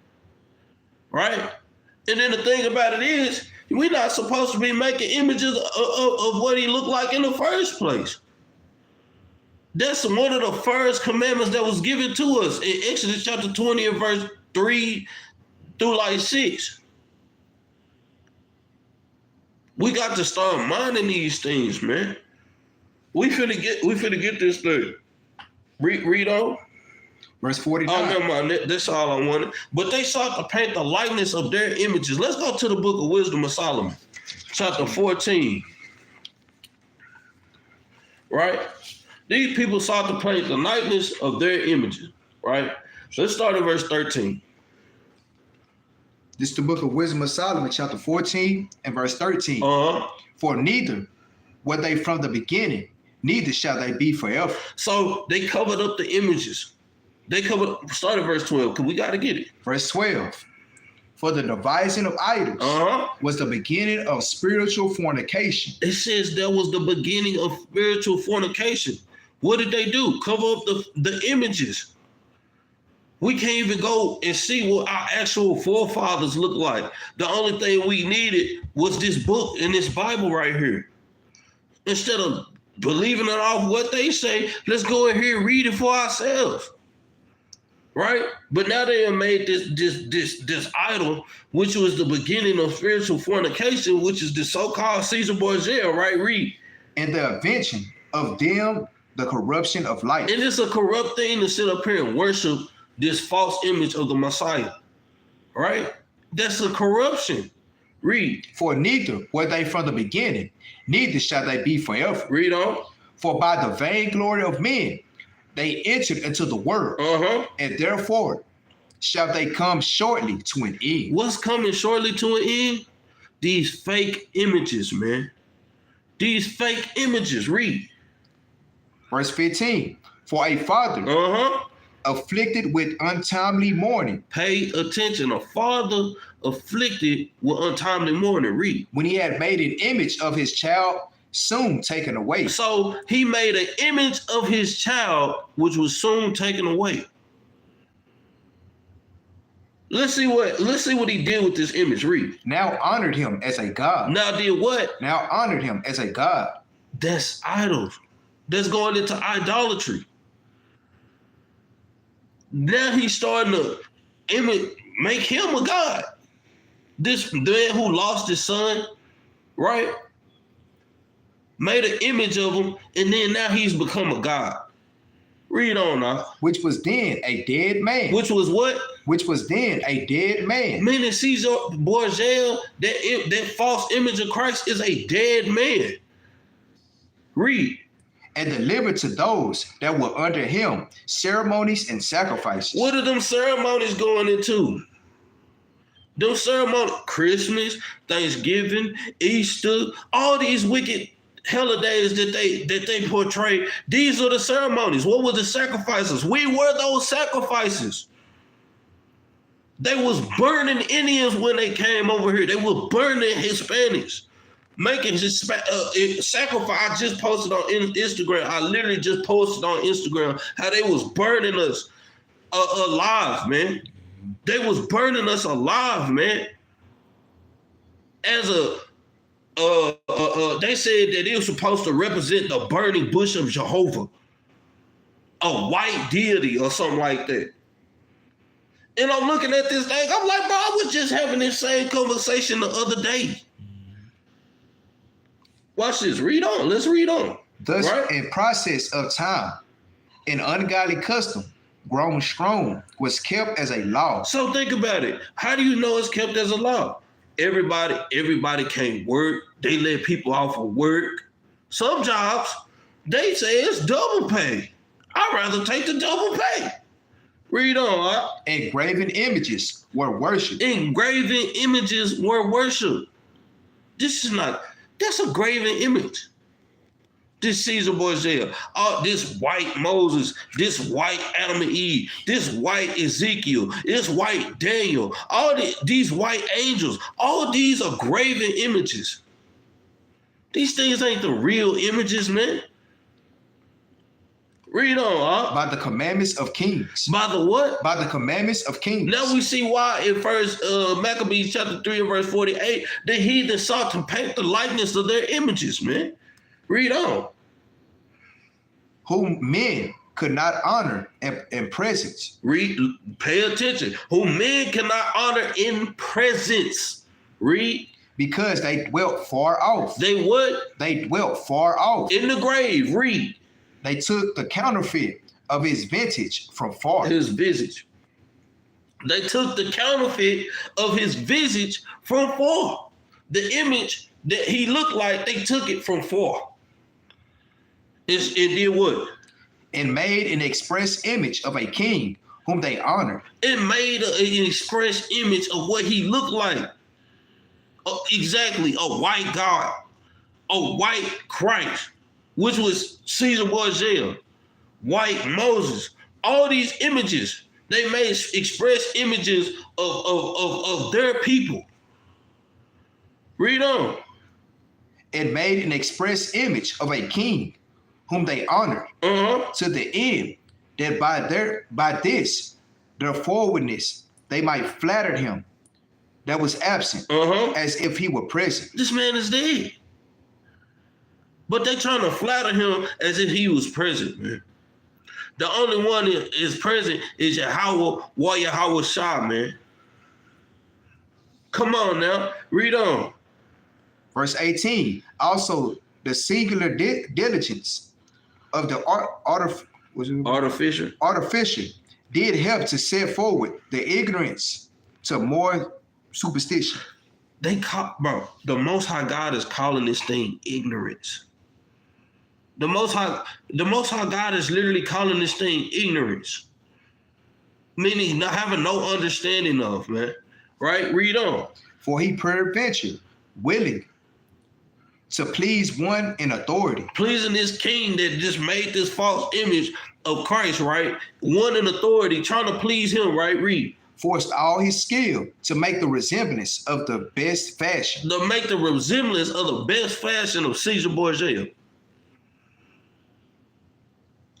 [SPEAKER 1] right? And then the thing about it is, we're not supposed to be making images of what he looked like in the first place. That's one of the first commandments that was given to us in Exodus chapter 20 and verse 3 through like 6. We got to start minding these things, man. We finna get this thing. Read on.
[SPEAKER 3] Verse 49.
[SPEAKER 1] Oh, never mind. That's all I wanted. But they sought to paint the likeness of their images. Let's go to the book of Wisdom of Solomon, chapter 14. Right? These people sought to paint the likeness of their images. Right? So let's start at verse 13.
[SPEAKER 3] This is the book of Wisdom of Solomon, chapter 14 and verse 13.
[SPEAKER 1] Uh-huh.
[SPEAKER 3] For neither were they from the beginning, neither shall they be forever.
[SPEAKER 1] So they covered up the images. Start at verse 12, because we got to get it.
[SPEAKER 3] Verse 12. For the devising of idols was the beginning of spiritual fornication.
[SPEAKER 1] It says that was the beginning of spiritual fornication. What did they do? Cover up the images. We can't even go and see what our actual forefathers look like. The only thing we needed was this book and this Bible right here. Instead of believing it off what they say, let's go in here and read it for ourselves. Right? But now they have made this idol, which was the beginning of spiritual fornication, which is the so-called Caesar Borgia, right? Read.
[SPEAKER 3] And the invention of them, the corruption of life.
[SPEAKER 1] And it's a corrupt thing to sit up here and worship this false image of the Messiah, right? That's a corruption. Read.
[SPEAKER 3] For neither were they from the beginning, neither shall they be forever.
[SPEAKER 1] Read on.
[SPEAKER 3] For by the vainglory of men, they entered into the world, and therefore shall they come shortly to an end.
[SPEAKER 1] What's coming shortly to an end? These fake images, man. These fake images. Read.
[SPEAKER 3] Verse 15. For a father afflicted with untimely mourning.
[SPEAKER 1] Pay attention. A father afflicted with untimely mourning. Read.
[SPEAKER 3] When he had made an image of his child, soon taken away.
[SPEAKER 1] So he made an image of his child, which was soon taken away. Let's see what he did with this image. Read.
[SPEAKER 3] Now honored him as a god.
[SPEAKER 1] Now did what?
[SPEAKER 3] Now honored him as a god.
[SPEAKER 1] That's idols. That's going into idolatry. Now he's starting to make him a god. This man who lost his son, right? Made an image of him, and then now he's become a god. Read on now.
[SPEAKER 3] which was then a dead man.
[SPEAKER 1] Which was what?
[SPEAKER 3] Which was then a dead man.
[SPEAKER 1] Meaning Caesar Borgia, that false image of Christ is a dead man. Read.
[SPEAKER 3] And delivered to those that were under him ceremonies and sacrifices.
[SPEAKER 1] What are them ceremonies going into? Them ceremonies, Christmas, Thanksgiving, Easter, all these wicked holidays that they portray. These are the ceremonies. What were the sacrifices? We were those sacrifices. They was burning Indians when they came over here. They were burning Hispanics, making sacrifice. I just posted on Instagram. I literally just posted on Instagram how they was burning us alive, man. They was burning us alive, man. As they said that it was supposed to represent the burning bush of Jehovah, a white deity or something like that. And I'm looking at this thing, I'm like, bro, I was just having this same conversation the other day. Watch this, read on, let's read on.
[SPEAKER 3] Thus,
[SPEAKER 1] right?
[SPEAKER 3] in process of time, an ungodly custom, grown strong, was kept as a law.
[SPEAKER 1] So think about it. How do you know it's kept as a law? Everybody can't work. They let people off of work. Some jobs, they say it's double pay. I'd rather take the double pay. Read on.
[SPEAKER 3] Engraven images were worshipped.
[SPEAKER 1] Engraven images were worshipped. That's a graven image. This Caesar Borgia, this white Moses, this white Adam and Eve, this white Ezekiel, this white Daniel, all these white angels, all these are graven images. These things ain't the real images, man. Read on,
[SPEAKER 3] By the commandments of kings.
[SPEAKER 1] By the what?
[SPEAKER 3] By the commandments of kings.
[SPEAKER 1] Now we see why in First Maccabees chapter 3 and verse 48, the heathen sought to paint the likeness of their images, man. Read on.
[SPEAKER 3] Whom men could not honor in presence.
[SPEAKER 1] Read, pay attention. Whom men cannot honor in presence. Read.
[SPEAKER 3] Because they dwelt far off.
[SPEAKER 1] They what?
[SPEAKER 3] They dwelt far off.
[SPEAKER 1] In the grave. Read.
[SPEAKER 3] They took the counterfeit of his vintage from far.
[SPEAKER 1] His visage. They took the counterfeit of his visage from far. The image that he looked like, they took it from far. It did what?
[SPEAKER 3] And made an express image of a king whom they honored.
[SPEAKER 1] It made an express image of what he looked like. Exactly, a white God, a white Christ, which was Caesar Borgia, white Moses. All these images, they made express images of their people. Read on.
[SPEAKER 3] It made an express image of a king whom they honored, to the end that by this their forwardness they might flatter him that was absent, as if he were present.
[SPEAKER 1] This man is dead. But they trying to flatter him as if he was present, man. The only one that is present is Yahweh, Yahweh Shah, man. Come on now, read on.
[SPEAKER 3] Verse 18, also the singular diligence of the artificer did help to set forward the ignorance to more superstition.
[SPEAKER 1] The Most High God is calling this thing ignorance. The Most High God is literally calling this thing ignorance. Meaning not having no understanding of, man. Right? Read on.
[SPEAKER 3] For he peradventure willing to please one in authority.
[SPEAKER 1] Pleasing this king that just made this false image of Christ, right? One in authority, trying to please him, right? Read.
[SPEAKER 3] Forced all his skill to make the resemblance of the best fashion.
[SPEAKER 1] To make the resemblance of the best fashion of Caesar Borgia.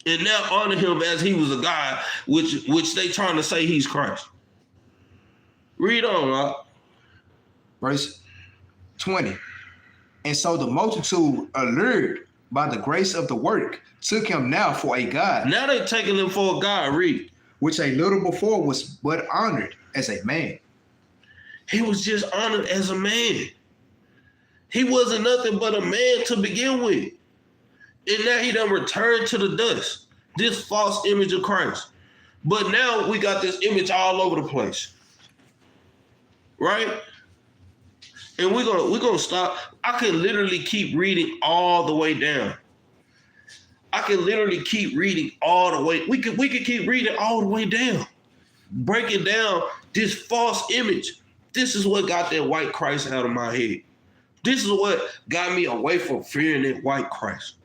[SPEAKER 1] And now honor him as he was a god, which they trying to say he's Christ. Read on, right?
[SPEAKER 3] Verse 20. And so the multitude, allured by the grace of the work, took him now for a god.
[SPEAKER 1] Now they taking him for a god. Read.
[SPEAKER 3] Which a little before was but honored as a man.
[SPEAKER 1] He was just honored as a man. He wasn't nothing but a man to begin with. And now he done returned to the dust. This false image of Christ. But now we got this image all over the place. Right? And we're gonna stop. I can literally keep reading all the way down. I can literally keep reading all the way. We could keep reading all the way down. Breaking down this false image. This is what got that white Christ out of my head. This is what got me away from fearing that white Christ.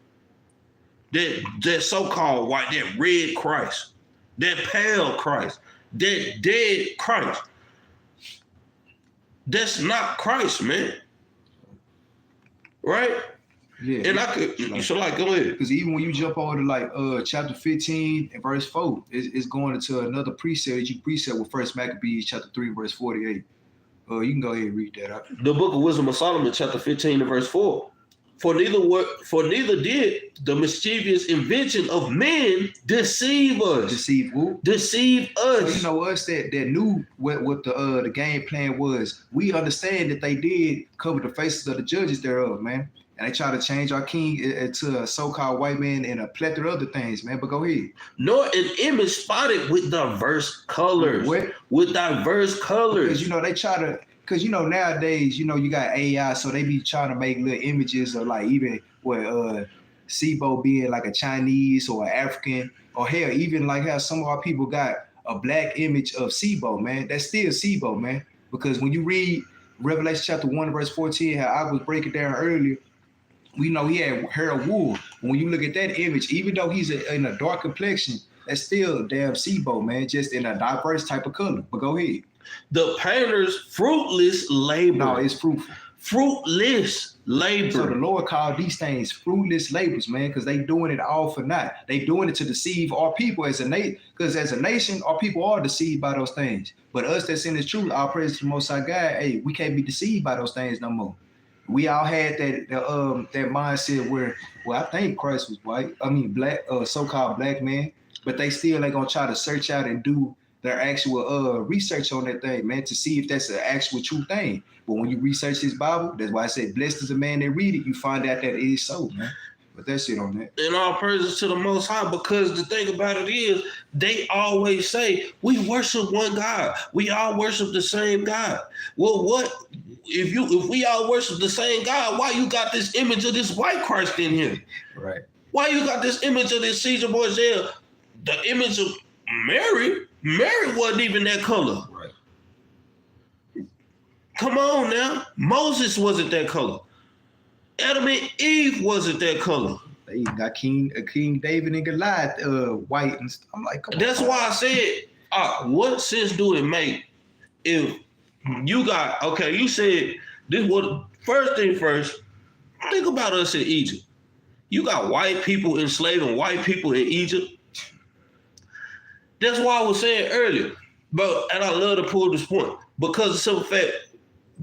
[SPEAKER 1] That so-called white, that red Christ, that pale Christ, that dead Christ. That's not Christ, man. Right?
[SPEAKER 3] Yeah.
[SPEAKER 1] And I could, so like, go ahead.
[SPEAKER 3] Because even when you jump over to like chapter 15 and verse 4, it's going into another precept. You precept with 1 Maccabees chapter 3, verse 48. You can go ahead and read that out.
[SPEAKER 1] The book of Wisdom of Solomon, chapter 15 and verse 4. For neither did the mischievous invention of men deceive us.
[SPEAKER 3] Deceive who?
[SPEAKER 1] Deceive us.
[SPEAKER 3] So, you know, us that knew what the game plan was. We understand that they did cover the faces of the judges thereof, man. And they try to change our king into a so-called white man and a plethora of other things, man. But go ahead.
[SPEAKER 1] Nor an image spotted with diverse colors.
[SPEAKER 3] What?
[SPEAKER 1] With diverse colors.
[SPEAKER 3] Because, you know, they try to, because, you know, nowadays, you know, you got AI, so they be trying to make little images of like even what Sibo being like a Chinese or an African, or hell, even like how some of our people got a black image of Sibo, man. That's still Sibo, man. Because when you read Revelation chapter 1, verse 14, how I was breaking down earlier, we know he had hair of wool. When you look at that image, even though he's in a dark complexion, that's still damn Sibo, man, just in a diverse type of color. But go ahead.
[SPEAKER 1] The painter's fruitless labor.
[SPEAKER 3] No, it's fruitful.
[SPEAKER 1] Fruitless labor.
[SPEAKER 3] So the Lord called these things fruitless labors, man, because they doing it all for naught. They doing it to deceive our people as a nation, because as a nation, our people are deceived by those things. But us that's in the truth, our praise to the Most High God, hey, we can't be deceived by those things no more. We all had that mindset where, well, I think Christ was white. I mean, black, so-called black man, but they still ain't gonna try to search out and do their actual research on that thing, man, to see if that's an actual true thing. But when you research this Bible, that's why I said, blessed is the man that read it. You find out that it is so, man. But that's it on that.
[SPEAKER 1] And all praises to the Most High, because the thing about it is, they always say, we worship one God. We all worship the same God. Well, what if we all worship the same God, why you got this image of this white Christ in here?
[SPEAKER 3] Right.
[SPEAKER 1] Why you got this image of this Caesar Borgia? The image of Mary? Mary wasn't even that color.
[SPEAKER 3] Right.
[SPEAKER 1] Come on now. Moses wasn't that color. Adam and Eve wasn't that color.
[SPEAKER 3] They even got King David and Goliath white. And I'm like, come
[SPEAKER 1] That's
[SPEAKER 3] on.
[SPEAKER 1] why I said, what sense do it make if you got, okay, you said this was, first thing first, think about us in Egypt. You got white people enslaving white people in Egypt. That's why I was saying earlier, and I love to pull this point, because of the simple fact,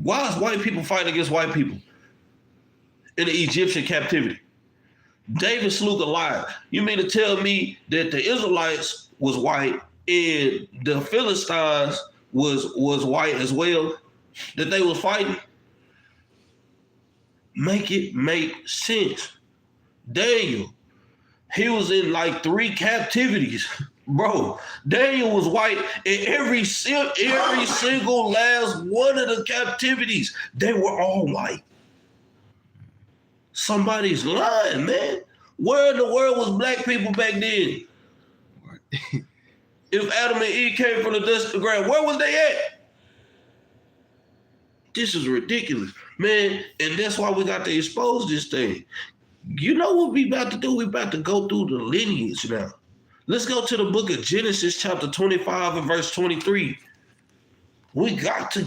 [SPEAKER 1] why is white people fighting against white people in the Egyptian captivity? David slew Goliath. You mean to tell me that the Israelites was white and the Philistines was white as well, that they was fighting? Make it make sense. Daniel, he was in like 3 captivities. Bro, Daniel was white in every single last one of the captivities. They were all white. Somebody's lying, man. Where in the world was black people back then? If Adam and Eve came from the dust of the ground, where was they at? This is ridiculous, man. And that's why we got to expose this thing. You know what we about to do? We about to go through the lineage now. Let's go to the book of Genesis, chapter 25 and verse 23. We got to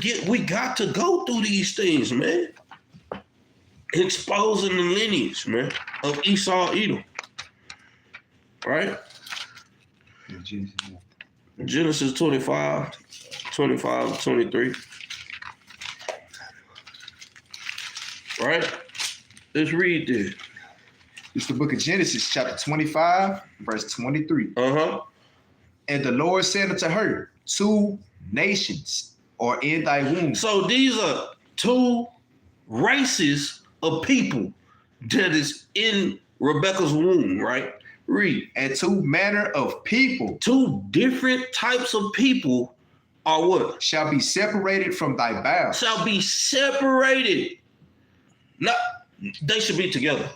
[SPEAKER 1] go through these things, man. Exposing the lineage, man, of Esau, Edom. Right? Genesis 25, 23. Right? Let's read this.
[SPEAKER 3] It's the book of Genesis, chapter 25, verse 23.
[SPEAKER 1] Uh-huh.
[SPEAKER 3] And the Lord said unto her, 2 nations are in thy womb.
[SPEAKER 1] So these are 2 races of people that is in Rebecca's womb, right? Read.
[SPEAKER 3] And two manner of people
[SPEAKER 1] Two different types of people are what?
[SPEAKER 3] shall be separated from thy bowels.
[SPEAKER 1] Shall be separated. Not, they should be together.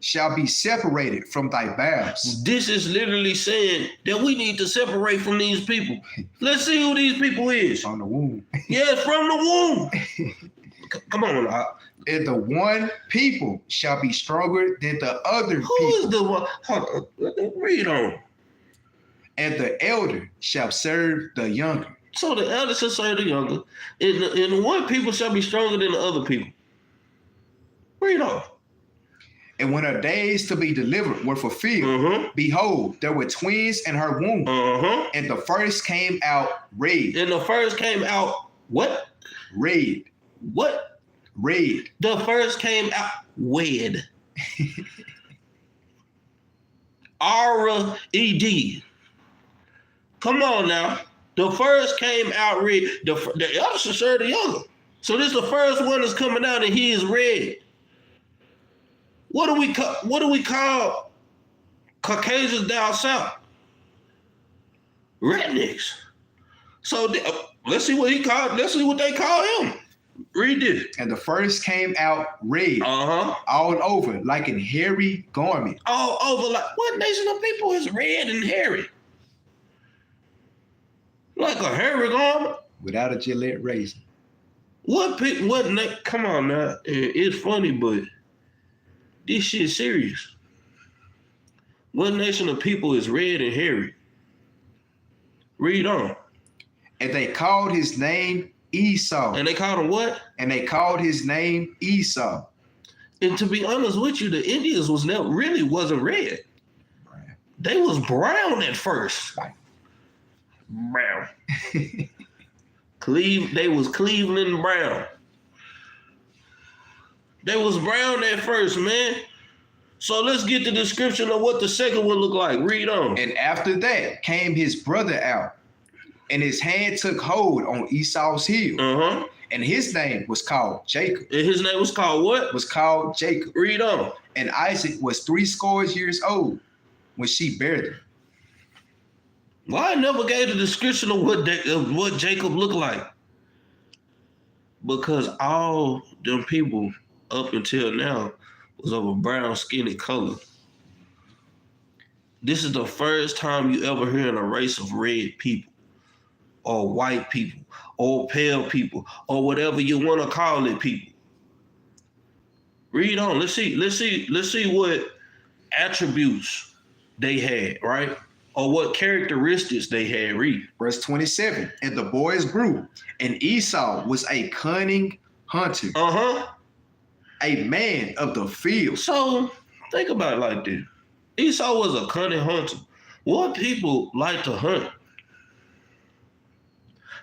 [SPEAKER 3] Shall be separated from thy bowels.
[SPEAKER 1] This is literally saying that we need to separate from these people. Let's see who these people is.
[SPEAKER 3] On the womb.
[SPEAKER 1] Yes, from the womb. Come on,
[SPEAKER 3] And the one people shall be stronger than the other
[SPEAKER 1] who
[SPEAKER 3] people.
[SPEAKER 1] is the one? Hold on, read on.
[SPEAKER 3] And the elder shall serve the younger.
[SPEAKER 1] So the elder shall serve the younger, and the one people shall be stronger than the other people. Read on.
[SPEAKER 3] And when her days to be delivered were fulfilled, behold, there were twins in her womb. And the first came out red.
[SPEAKER 1] And the first came out what?
[SPEAKER 3] Red.
[SPEAKER 1] What?
[SPEAKER 3] Red.
[SPEAKER 1] The first came out wed. R-E-D. Come on now. The first came out red. The other should serve the younger. So this the first one that's coming out and he is red. What do we call Caucasians down south? Rednecks. So let's see what he called. Let's see what they call him. Read this.
[SPEAKER 3] And the first came out red. All over, like an hairy garment.
[SPEAKER 1] All over, like what nation of people is red and hairy? Like a hairy garment?
[SPEAKER 3] Without a Gillette razor.
[SPEAKER 1] Come on now. It's funny, but this shit serious. What nation of people is red and hairy? Read on.
[SPEAKER 3] And they called his name Esau.
[SPEAKER 1] And they called him what?
[SPEAKER 3] And they called his name Esau.
[SPEAKER 1] And to be honest with you, the Indians wasn't red.
[SPEAKER 3] Brown.
[SPEAKER 1] They was brown at first. Brown. They was Cleveland brown. They was brown at first, man. So let's get the description of what the second one looked like. Read on.
[SPEAKER 3] And after that came his brother out, and his hand took hold on Esau's heel. And his name was called Jacob.
[SPEAKER 1] And his name was called what?
[SPEAKER 3] Was called Jacob.
[SPEAKER 1] Read on.
[SPEAKER 3] And Isaac was 80 years old when she bare them.
[SPEAKER 1] Well, I never gave the description of what Jacob looked like. Because all them people up until now was of a brown skinny color. This is the first time you ever hear in a race of red people or white people or pale people or whatever you want to call it people. Read on. Let's see what attributes they had, right? Or what characteristics they had. Read.
[SPEAKER 3] Verse 27. And the boys grew, and Esau was a cunning hunter. A man of the field.
[SPEAKER 1] So think about it like this. Esau was a cunning hunter. What people like to hunt?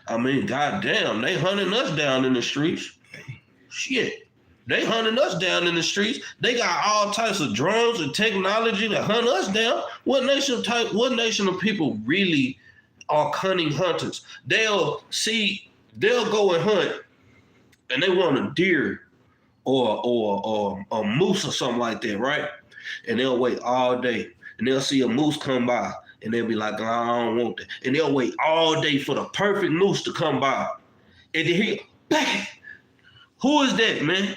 [SPEAKER 1] I mean, goddamn, they hunting us down in the streets. Shit. They hunting us down in the streets. They got all types of drones and technology to hunt us down. What nation of people really are cunning hunters? They'll go and hunt and they want a deer or a moose or something like that, right? And they'll wait all day and they'll see a moose come by and they'll be like, I don't want that. And they'll wait all day for the perfect moose to come by. And then bang! Who is that, man?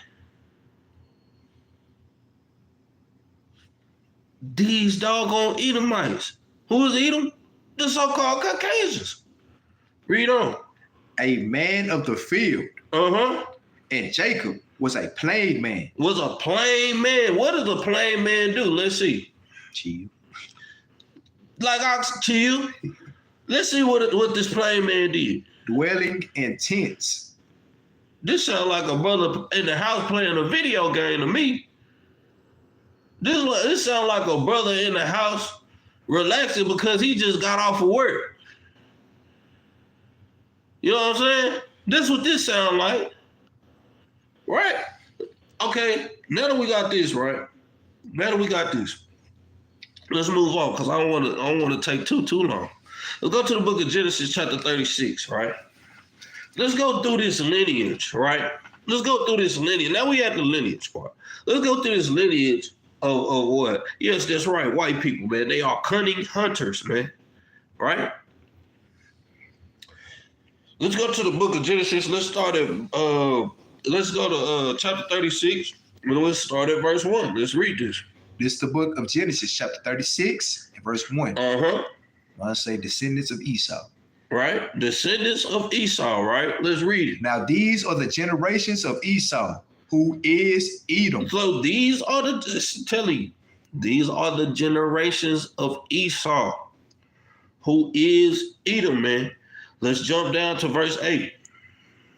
[SPEAKER 1] These doggone Edomites. Who is Edom? The so-called Caucasians. Read on.
[SPEAKER 3] A man of the field. And Jacob was a plain man.
[SPEAKER 1] Was a plain man. What does a plain man do? Let's see.
[SPEAKER 3] Chill.
[SPEAKER 1] Like ox chill. Let's see what this plain man did.
[SPEAKER 3] Dwelling in tents.
[SPEAKER 1] This sounds like a brother in the house playing a video game to me. This sounds like a brother in the house relaxing because he just got off of work. You know what I'm saying? This is what this sound like. Right? Okay, now that we got this, right? Now that we got this, let's move on because I don't want to take too long. Let's go to the book of Genesis chapter 36, right? Let's go through this lineage, right? Let's go through this lineage. Now we at the lineage part. Let's go through this lineage of what? Yes, that's right. White people, man. They are cunning hunters, man. Right? Let's go to the book of Genesis. Let's start at let's go to chapter 36. And let's start at verse 1. Let's read this.
[SPEAKER 3] This is the book of Genesis, chapter 36, and verse 1. I say descendants of Esau.
[SPEAKER 1] Right? Descendants of Esau, right? Let's read it.
[SPEAKER 3] Now these are the generations of Esau, who is Edom.
[SPEAKER 1] So these are these are the generations of Esau, who is Edom, man. Let's jump down to verse 8.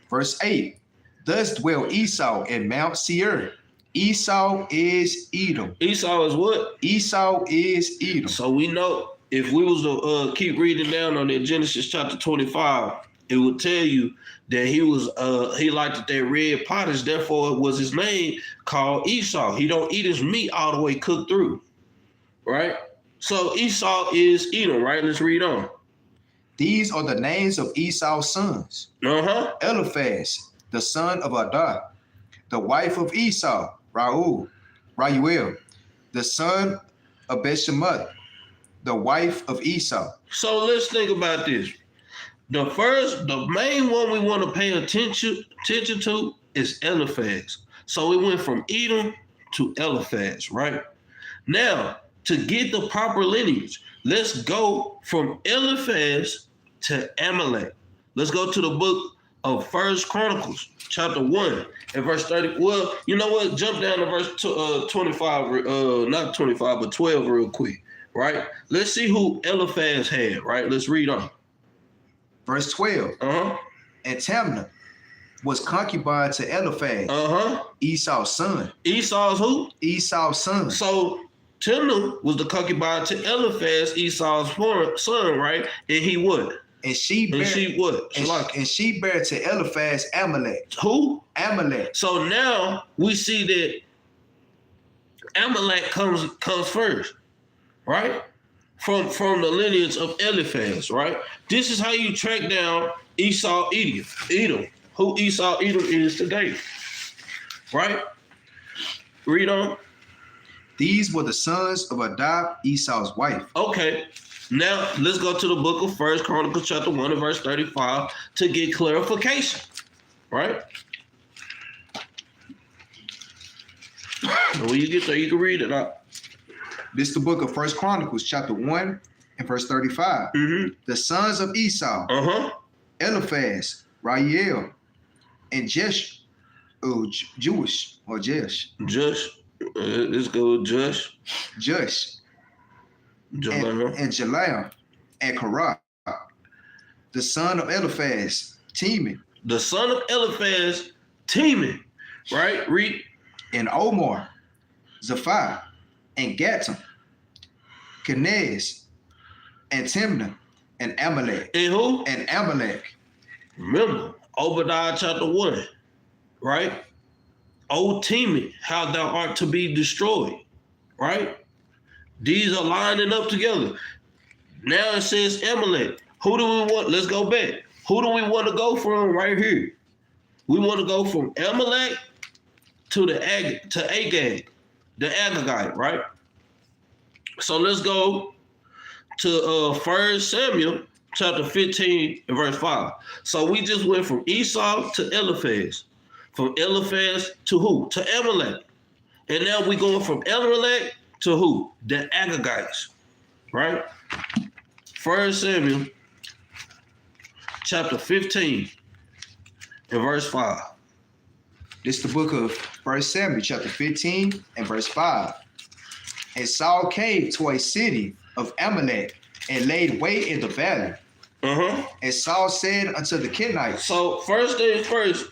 [SPEAKER 3] Verse 8. Thus dwell Esau in Mount Seir. Esau is Edom.
[SPEAKER 1] Esau is what?
[SPEAKER 3] Esau is Edom.
[SPEAKER 1] So we know if we was to keep reading down on that Genesis chapter 25, it would tell you that he liked that red pottage, therefore it was his name called Esau. He don't eat his meat all the way cooked through, right? So Esau is Edom, right? Let's read on.
[SPEAKER 3] These are the names of Esau's sons. Eliphaz, the son of Adah, the wife of Esau, Reuel, the son of Beshemath, the wife of Esau.
[SPEAKER 1] So let's think about this. The main one we want to pay attention to is Eliphaz. So we went from Edom to Eliphaz, right? Now, to get the proper lineage, let's go from Eliphaz to Amalek. Let's go to the book of First Chronicles, chapter 1, and verse 30. Well, you know what? Jump down to verse 25, not 25, but 12 real quick, right? Let's see who Eliphaz had, right? Let's read on.
[SPEAKER 3] Verse 12. And Tamna was concubine to Eliphaz, Esau's son.
[SPEAKER 1] Esau's who?
[SPEAKER 3] Esau's son.
[SPEAKER 1] So Timnah was the concubine to Eliphaz, Esau's son, right? And he what?
[SPEAKER 3] And she bare to Eliphaz Amalek.
[SPEAKER 1] Who?
[SPEAKER 3] Amalek.
[SPEAKER 1] So now we see that Amalek comes first, right? From the lineage of Eliphaz, right? This is how you track down Esau Edom, who Esau Edom is today, right? Read on.
[SPEAKER 3] These were the sons of Adah, Esau's wife.
[SPEAKER 1] Okay. Now, let's go to the book of First Chronicles, chapter 1, and verse 35 to get clarification, right? And when you get there, you can read it out.
[SPEAKER 3] This is the book of First Chronicles, chapter 1, and verse 35. The sons of Esau, Eliphaz, Reuel, and Jesh, Jewish, or Jesh.
[SPEAKER 1] Let's go with Josh.
[SPEAKER 3] And Jalal, and Korah, the son of Eliphaz, Teman.
[SPEAKER 1] The son of Eliphaz, Teman, right? Read.
[SPEAKER 3] And Omar, Zephiah, and Gatam, Kenez, and Timnah, and Amalek.
[SPEAKER 1] And who?
[SPEAKER 3] And Amalek.
[SPEAKER 1] Remember, Obadiah chapter 1, right? O Teman, how thou art to be destroyed, right? These are lining up together. Now it says Amalek. Who do we want? Let's go back. Who do we want to go from right here? We want to go from Amalek to Agag, the Agagite, right? So let's go to 1 Samuel chapter 15 and verse 5. So we just went from Esau to Eliphaz. From Eliphaz to who? To Amalek. And now we're going from Amalek to who? The Agagites, right? 1 Samuel chapter 15 and verse 5.
[SPEAKER 3] This is the book of 1 Samuel chapter 15 and verse 5. And Saul came to a city of Amalek and laid wait in the valley. And Saul said unto the Kenites.
[SPEAKER 1] So first thing first,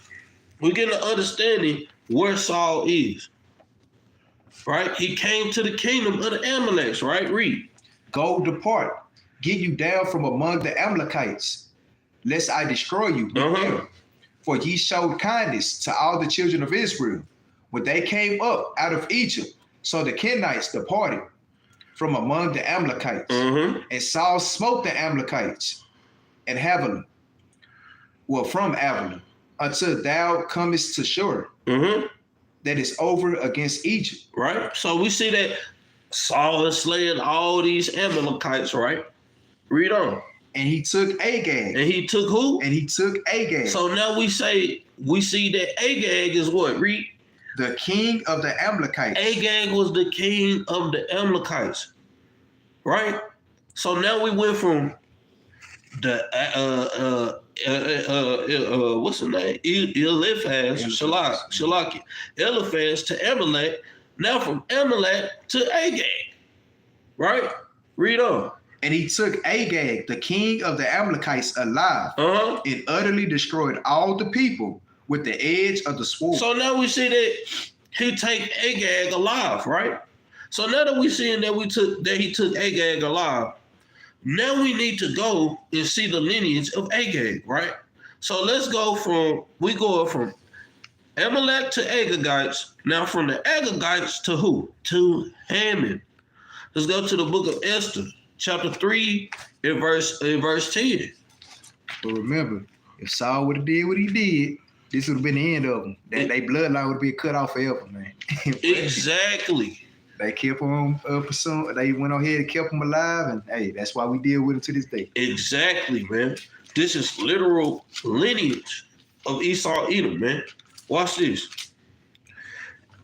[SPEAKER 1] we get an understanding where Saul is. Right? He came to the kingdom of the Amalekites, right? Read.
[SPEAKER 3] Go depart, get you down from among the Amalekites, lest I destroy you with them. For ye showed kindness to all the children of Israel when they came up out of Egypt. So the Kenites departed from among the Amalekites. And Saul smote the Amalekites and Havilah, from Havilah, until thou comest to Shur. that is over against Egypt.
[SPEAKER 1] Right? So we see that Saul is slaying all these Amalekites, right? Read on.
[SPEAKER 3] And he took Agag.
[SPEAKER 1] And he took who?
[SPEAKER 3] And he took Agag.
[SPEAKER 1] So now we see that Agag is what? Read.
[SPEAKER 3] The king of the Amalekites.
[SPEAKER 1] Agag was the king of the Amalekites, right? So now we went from the what's the name? Eliphaz, Shalaki, Eliphaz to Amalek. Now from Amalek to Agag, right? Read on.
[SPEAKER 3] And he took Agag, the king of the Amalekites, alive, and utterly destroyed all the people with the edge of the sword.
[SPEAKER 1] So now we see that he take Agag alive, right? So now that we seeing that he took Agag alive, now we need to go and see the lineage of Agag, right? So let's go from Amalek to Agagites. Now from the Agagites to who? To Haman. Let's go to the book of Esther, chapter 3, and verse 10.
[SPEAKER 3] But remember, if Saul would have did what he did, this would have been the end of them. That their bloodline would have been cut off forever, man.
[SPEAKER 1] Exactly.
[SPEAKER 3] They kept him pursuing. They went on ahead and kept him alive, and hey, that's why we deal with him to this day.
[SPEAKER 1] Exactly, man. This is literal lineage of Esau, Edom, man. Watch this.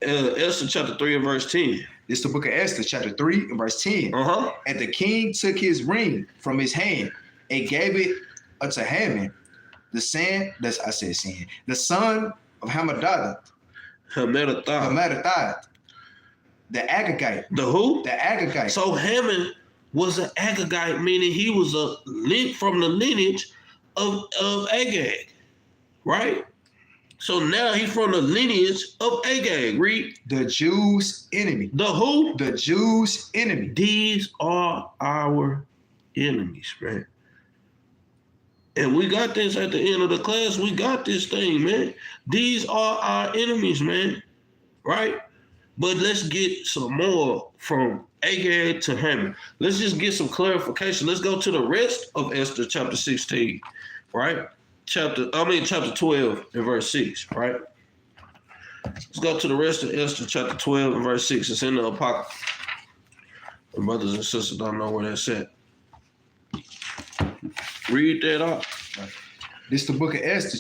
[SPEAKER 1] Esther chapter 3 and verse 10.
[SPEAKER 3] This is the book of Esther, chapter 3 and verse 10.
[SPEAKER 1] Uh-huh.
[SPEAKER 3] And the king took his ring from his hand and gave it unto Haman, the son of Hammedatha, the Agagite.
[SPEAKER 1] The who?
[SPEAKER 3] The Agagite.
[SPEAKER 1] So Haman was an Agagite, meaning he was from the lineage of Agag, right? So now he's from the lineage of Agag. Read.
[SPEAKER 3] The Jews' enemy.
[SPEAKER 1] The who?
[SPEAKER 3] The Jews' enemy.
[SPEAKER 1] These are our enemies, man. And we got this at the end of the class. We got this thing, man. These are our enemies, man. Right? But let's get some more from Agag to Haman. Let's just get some clarification. Let's go to the rest of Esther chapter 16, right? Chapter 12 and verse 6, right? Let's go to the rest of Esther chapter 12 and verse 6. It's in the Apocrypha. The brothers and sisters don't know where that's at. Read that out.
[SPEAKER 3] This is the book of Esther,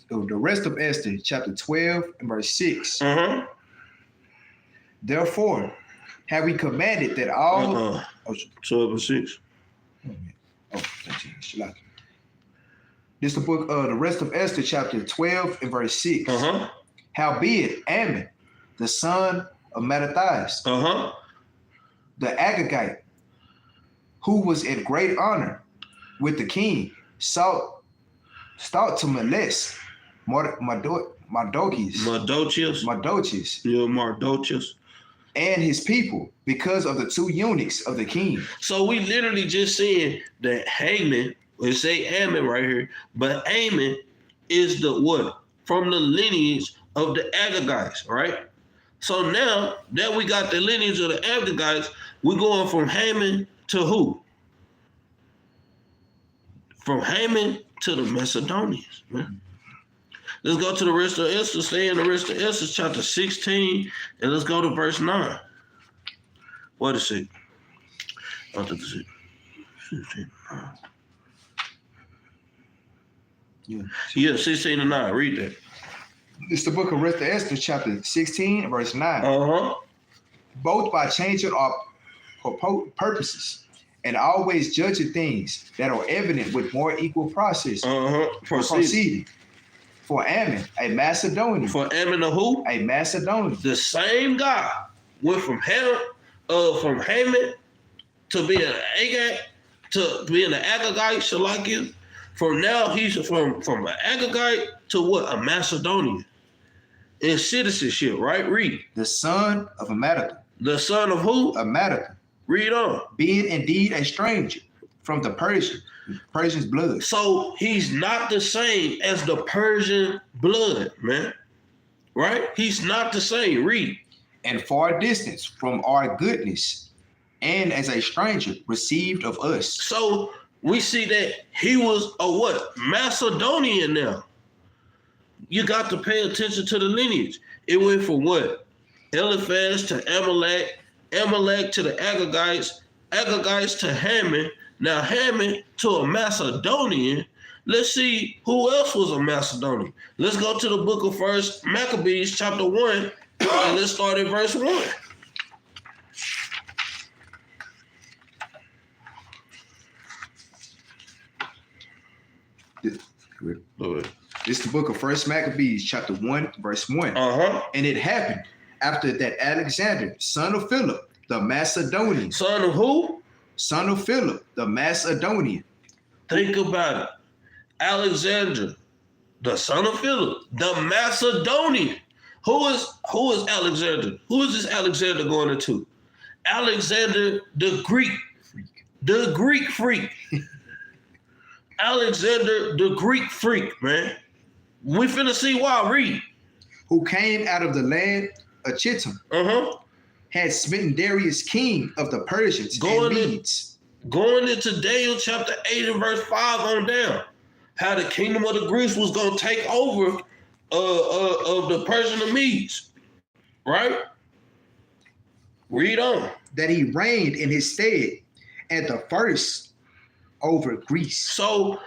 [SPEAKER 3] the rest of Esther, chapter 12 and verse 6.
[SPEAKER 1] Uh-huh.
[SPEAKER 3] Therefore, have we commanded that all...
[SPEAKER 1] 12 and 6.
[SPEAKER 3] This is the book of the rest of Esther, chapter 12 and verse 6.
[SPEAKER 1] Uh-huh.
[SPEAKER 3] Howbeit, Ammon, the son of Mattathias, the Agagite, who was in great honor with the king, sought to molest Mardochus.
[SPEAKER 1] Yeah, Mardochus.
[SPEAKER 3] And his people, because of the two eunuchs of the king.
[SPEAKER 1] So we literally just saying that Haman, we say Ammon right here, but Ammon is the what? From the lineage of the Agagites, right? So now that we got the lineage of the Agagites, we're going from Haman to who? From Haman to the Macedonians, man. Let's go to the rest of Esther. Stay in the rest of Esther, chapter 16, and let's go to verse 9. What is it? I think it's it. 16, 9. Yeah, 16 and 9. Read that.
[SPEAKER 3] It's the book of rest of Esther, chapter 16, verse 9.
[SPEAKER 1] Uh-huh.
[SPEAKER 3] Both by changing our purposes and always judging things that are evident with more equal process. Proceeding. For Ammon, a Macedonian.
[SPEAKER 1] For Ammon, a who?
[SPEAKER 3] A Macedonian.
[SPEAKER 1] The same guy went from Haman to being an Agag, to being an Agagite, Shalakia. From now, he's from an Agagite to what? A Macedonian. In citizenship, right? Read.
[SPEAKER 3] The son of Amminadab.
[SPEAKER 1] The son of who?
[SPEAKER 3] Amminadab.
[SPEAKER 1] Read on.
[SPEAKER 3] Being indeed a stranger from the Persian's blood.
[SPEAKER 1] So he's not the same as the Persian blood, man. Right? He's not the same. Read.
[SPEAKER 3] And far distance from our goodness, and as a stranger received of us. So
[SPEAKER 1] we see that he was a what? Macedonian now. you got to pay attention to the lineage. It went from what? Eliphaz to Amalek, Amalek to the Agagites, Agagites to Haman, now Haman to a Macedonian. Let's see who else was a Macedonian. Let's go to the book of 1 Maccabees, chapter 1, and let's start at verse 1.
[SPEAKER 3] This is the book of 1 Maccabees, chapter 1, verse 1. And it happened after that Alexander, son of Philip, the Macedonian.
[SPEAKER 1] Son of who?
[SPEAKER 3] Son of Philip, the Macedonian.
[SPEAKER 1] Think about it. Alexander, the son of Philip, the Macedonian. Who is Alexander? Who is this Alexander going into? Alexander the Greek freak. The Greek freak. Alexander the Greek freak, man. We finna see why. Read.
[SPEAKER 3] Who came out of the land of Chittim. Had smitten Darius, king of the Persians and Medes.
[SPEAKER 1] Going into Daniel chapter 8 and verse 5 on down. How the kingdom of the Greeks was going to take over of the Persian and Medes. Right? Read on.
[SPEAKER 3] That he reigned in his stead at the first over Greece.
[SPEAKER 1] So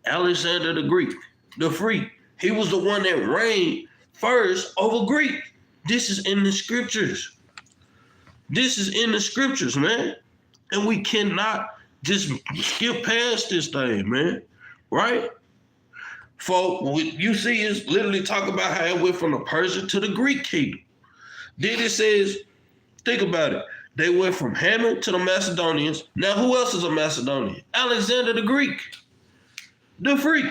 [SPEAKER 1] Alexander the Greek, the freak, he was the one that reigned first over Greek. This is in the scriptures. This is in the scriptures, man. And we cannot just skip past this thing, man. Right? For what you see is literally talk about how it went from the Persian to the Greek kingdom. Then it says, think about it. They went from Haman to the Macedonians. Now, who else is a Macedonian? Alexander the Greek, the freak.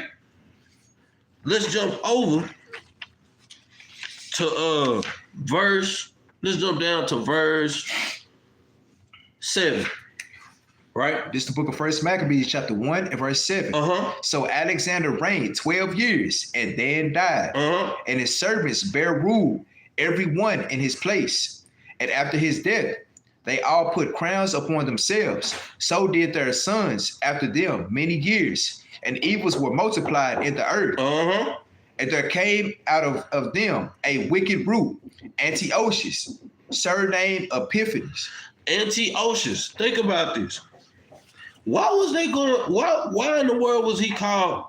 [SPEAKER 1] Let's jump over to let's jump down to verse 7. Right?
[SPEAKER 3] This is the book of 1 Maccabees, chapter 1 and verse 7. So Alexander reigned 12 years and then died. And his servants bare rule, every one in his place. And after his death, they all put crowns upon themselves. So did their sons after them many years. And evils were multiplied in the earth. And there came out of them a wicked root, Antiochus, surnamed Epiphanes.
[SPEAKER 1] Antiochus, think about this. Why was they going? Why in the world was he called?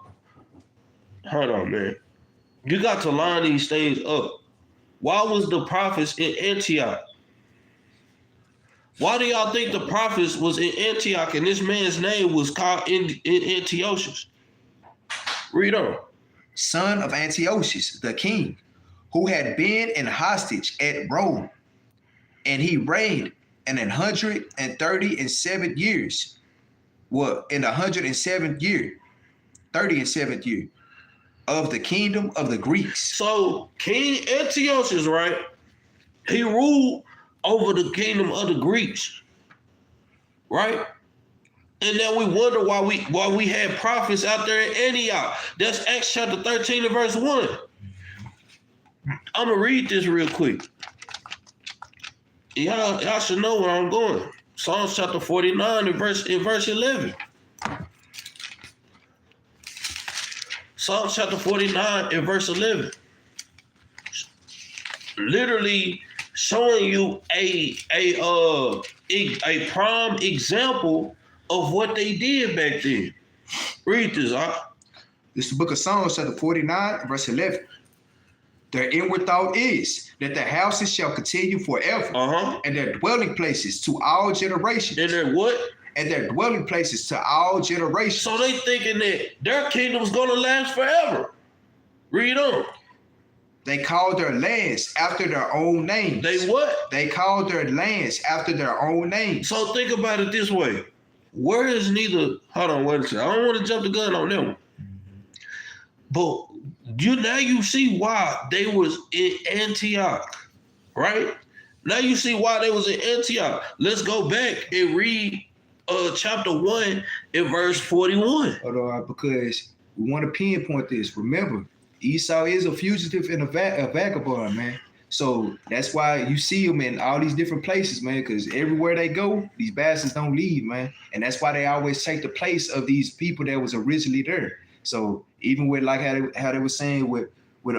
[SPEAKER 1] Hold on, man. You got to line these things up. Why was the prophets in Antioch? Why do y'all think the prophets was in Antioch and this man's name was called in Antiochus? Read on.
[SPEAKER 3] Son of Antiochus, the king, who had been in hostage at Rome, and he reigned in 137 years. Well, in the 107th year, 37th year of the kingdom of the Greeks.
[SPEAKER 1] So King Antiochus, right? He ruled over the kingdom of the Greeks, right? And then we wonder why we had prophets out there in Antioch. That's Acts chapter 13 and verse 1. I'm gonna read this real quick. Y'all should know where I'm going. Psalms chapter 49 in verse 11. Psalms chapter 49 in verse 11. Literally showing you a prime example of what they did back then. Read this,
[SPEAKER 3] This is the book of Psalms, chapter 49, verse 11. Their inward thought is that their houses shall continue forever, and their dwelling places to all generations.
[SPEAKER 1] And their what?
[SPEAKER 3] And their dwelling places to all generations.
[SPEAKER 1] So they thinking that their kingdom's gonna last forever. Read on.
[SPEAKER 3] They called their lands after their own names.
[SPEAKER 1] They what?
[SPEAKER 3] They called their lands after their own names.
[SPEAKER 1] So think about it this way. Where is neither? Hold on, wait a second. I don't want to jump the gun on them. But you see why they was in Antioch, right? Now you see why they was in Antioch. Let's go back and read chapter 1 and verse 41.
[SPEAKER 3] Hold on, because we want to pinpoint this. Remember, Esau is a fugitive and a vagabond, man. So that's why you see them in all these different places, man, because everywhere they go, these bastards don't leave, man. And that's why they always take the place of these people that was originally there. So even with like how they were saying with with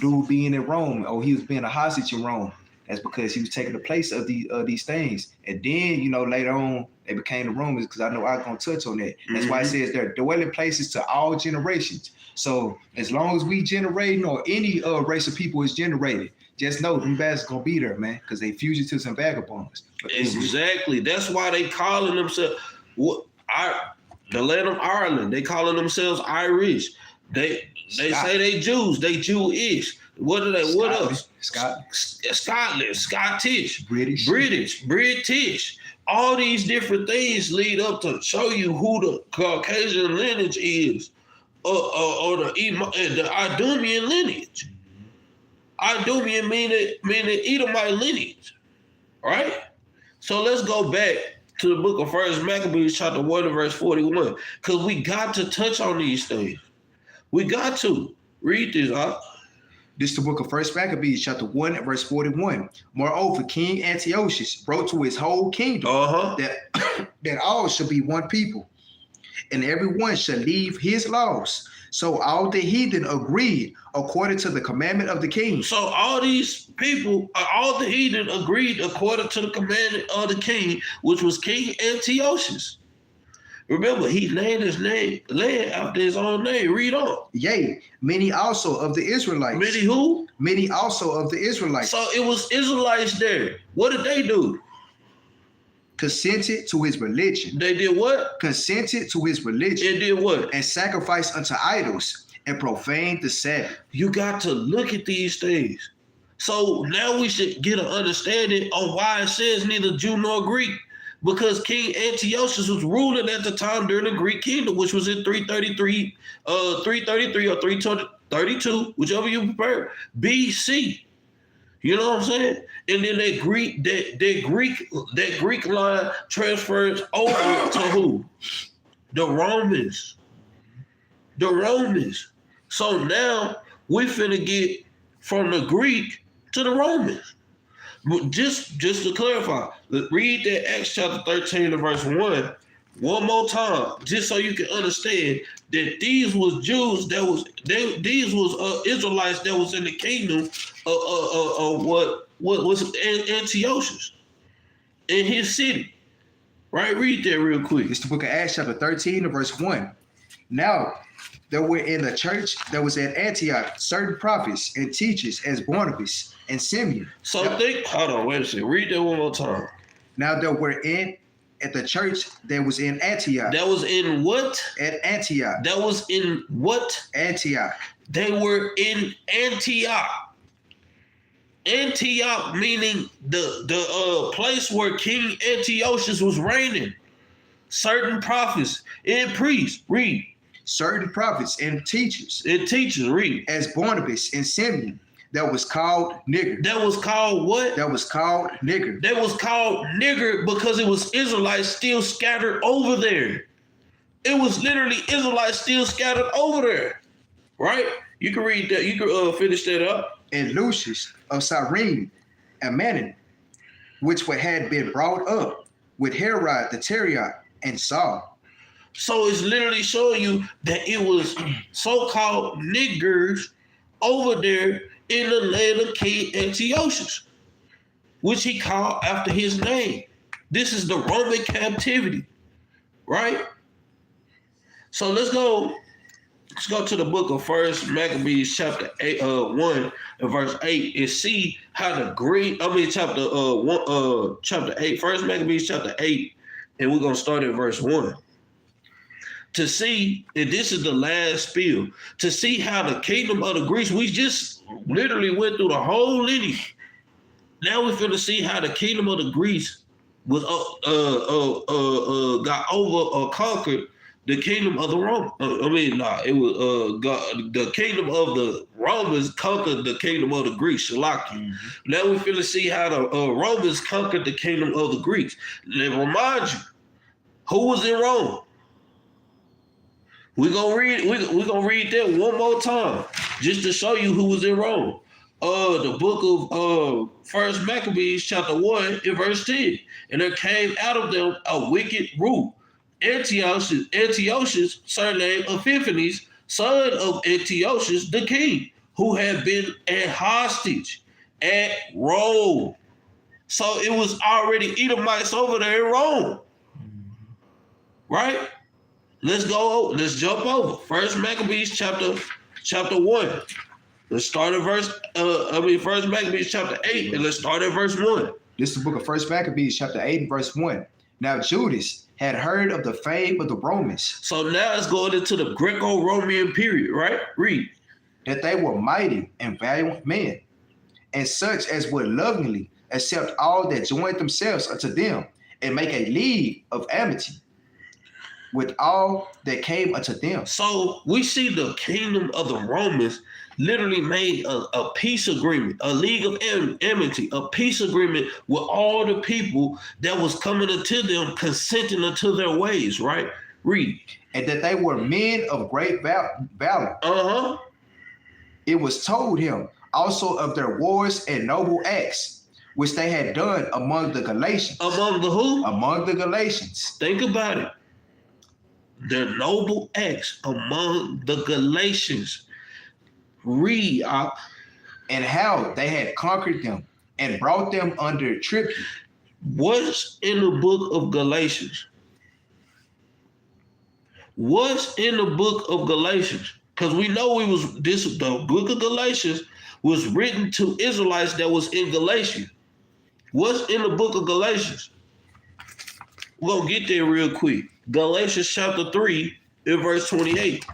[SPEAKER 3] dude being in Rome, or he was being a hostage in Rome. That's because he was taking the place of these things. And then, you know, later on, they became the Romans, because I know I'm going to touch on that. That's why it says they're dwelling places to all generations. So as long as we generating, or any race of people is generated, just know them bastards going to be there, man, because they fugitives and vagabonds.
[SPEAKER 1] Exactly. That's why they calling themselves, the land of Ireland, they calling themselves Irish. They say they Jews, they Jewish. What are they?
[SPEAKER 3] Scotland,
[SPEAKER 1] what else?
[SPEAKER 3] Scotland,
[SPEAKER 1] Scottish,
[SPEAKER 3] British.
[SPEAKER 1] All these different things lead up to show you who the Caucasian lineage is, or the Edomian lineage. Edomian meaning Edomite lineage, right? So let's go back to the book of 1 Maccabees, chapter 1 and verse 41, because we got to touch on these things. We got to read this, huh?
[SPEAKER 3] This is the book of 1 Maccabees, chapter 1 and verse 41. Moreover, King Antiochus wrote to his whole kingdom that all shall be one people, and everyone shall leave his laws. So all the heathen agreed according to the commandment of the king.
[SPEAKER 1] So all these people, all the heathen agreed according to the commandment of the king, which was King Antiochus. Remember, he named his name, land after his own name. Read on.
[SPEAKER 3] Yea, many also of the Israelites.
[SPEAKER 1] Many who?
[SPEAKER 3] Many also of the Israelites.
[SPEAKER 1] So it was Israelites there. What did they do?
[SPEAKER 3] Consented to his religion.
[SPEAKER 1] They did what?
[SPEAKER 3] Consented to his religion.
[SPEAKER 1] It did what?
[SPEAKER 3] And sacrificed unto idols and profaned the Sabbath.
[SPEAKER 1] You got to look at these things. So now we should get an understanding on why it says neither Jew nor Greek. Because King Antiochus was ruling at the time during the Greek kingdom, which was in 333 or 332, whichever you prefer, BC. You know what I'm saying? And then that Greek line transfers over to who? The Romans. The Romans. So now we finna get from the Greek to the Romans. Just to clarify, read that Acts chapter 13 and verse 1 one more time, just so you can understand that these was Jews these was Israelites that was in the kingdom of what was Antiochus in his city. Right? Read that real quick.
[SPEAKER 3] It's the book of Acts chapter 13 and verse 1. Now, there were in the church that was at Antioch certain prophets and teachers as Barnabas and Simeon.
[SPEAKER 1] So hold on, wait a second. Read that one more time.
[SPEAKER 3] Now there were at the church that was in Antioch.
[SPEAKER 1] That was in what?
[SPEAKER 3] At Antioch.
[SPEAKER 1] That was in what?
[SPEAKER 3] Antioch.
[SPEAKER 1] They were in Antioch. Antioch meaning the place where King Antiochus was reigning. Certain prophets and priests. Read.
[SPEAKER 3] Certain prophets and teachers.
[SPEAKER 1] Read.
[SPEAKER 3] As Barnabas and Simeon. That was called nigger.
[SPEAKER 1] That was called what?
[SPEAKER 3] That was called nigger.
[SPEAKER 1] That was called nigger because it was Israelites still scattered over there. It was literally Israelites still scattered over there. Right? You can read that. You can finish that up.
[SPEAKER 3] And Lucius of Cyrene and Manon, which had been brought up with Herod the Tetrarch and Saul.
[SPEAKER 1] So it's literally showing you that it was so-called niggers over there in the land of King Antiochus, which he called after his name. This is the Roman captivity, right? So let's go to the book of 1 Maccabees chapter 1 and verse 8 and see how chapter 8, 1 Maccabees chapter 8, and we're gonna start at verse 1. To see, and this is the last spiel, to see how the kingdom of the Greeks, we just literally went through the whole lineage. Now we're going to see how the kingdom of the Greeks was got over or conquered the kingdom of the Romans. The kingdom of the Romans conquered the kingdom of the Greeks, Shalaki. Mm-hmm. Now we're going to see how the Romans conquered the kingdom of the Greeks. Let me remind you, who was in Rome? We're gonna read that one more time, just to show you who was in Rome. The book of 1 Maccabees, chapter 1, and verse 10. And there came out of them a wicked root. Antiochus, surnamed Epiphanes, son of Antiochus the king, who had been a hostage at Rome. So it was already Edomites over there in Rome. Right? Let's jump over. First Maccabees chapter 1. Let's start at First Maccabees chapter 8, and let's start at verse 1.
[SPEAKER 3] This is the book of First Maccabees chapter 8 and verse 1. Now Judas had heard of the fame of the Romans.
[SPEAKER 1] So now it's going into the Greco-Roman period, right? Read.
[SPEAKER 3] That they were mighty and valiant men, and such as would lovingly accept all that joined themselves unto them, and make a league of amity with all that came unto them.
[SPEAKER 1] So we see the kingdom of the Romans literally made a peace agreement, a league of amity, a peace agreement with all the people that was coming unto them, consenting unto their ways, right? Read.
[SPEAKER 3] And that they were men of great valor.
[SPEAKER 1] Uh-huh.
[SPEAKER 3] It was told him also of their wars and noble acts, which they had done among the Galatians.
[SPEAKER 1] Among the who?
[SPEAKER 3] Among the Galatians.
[SPEAKER 1] Think about it. Their noble acts among the Galatians. Read.
[SPEAKER 3] And how they had conquered them and brought them under tribute.
[SPEAKER 1] What's in the book of Galatians? What's in the book of Galatians? Because we know the book of Galatians was written to Israelites that was in Galatia. What's in the book of Galatians? We're going to get there real quick. Galatians chapter 3 and verse 28.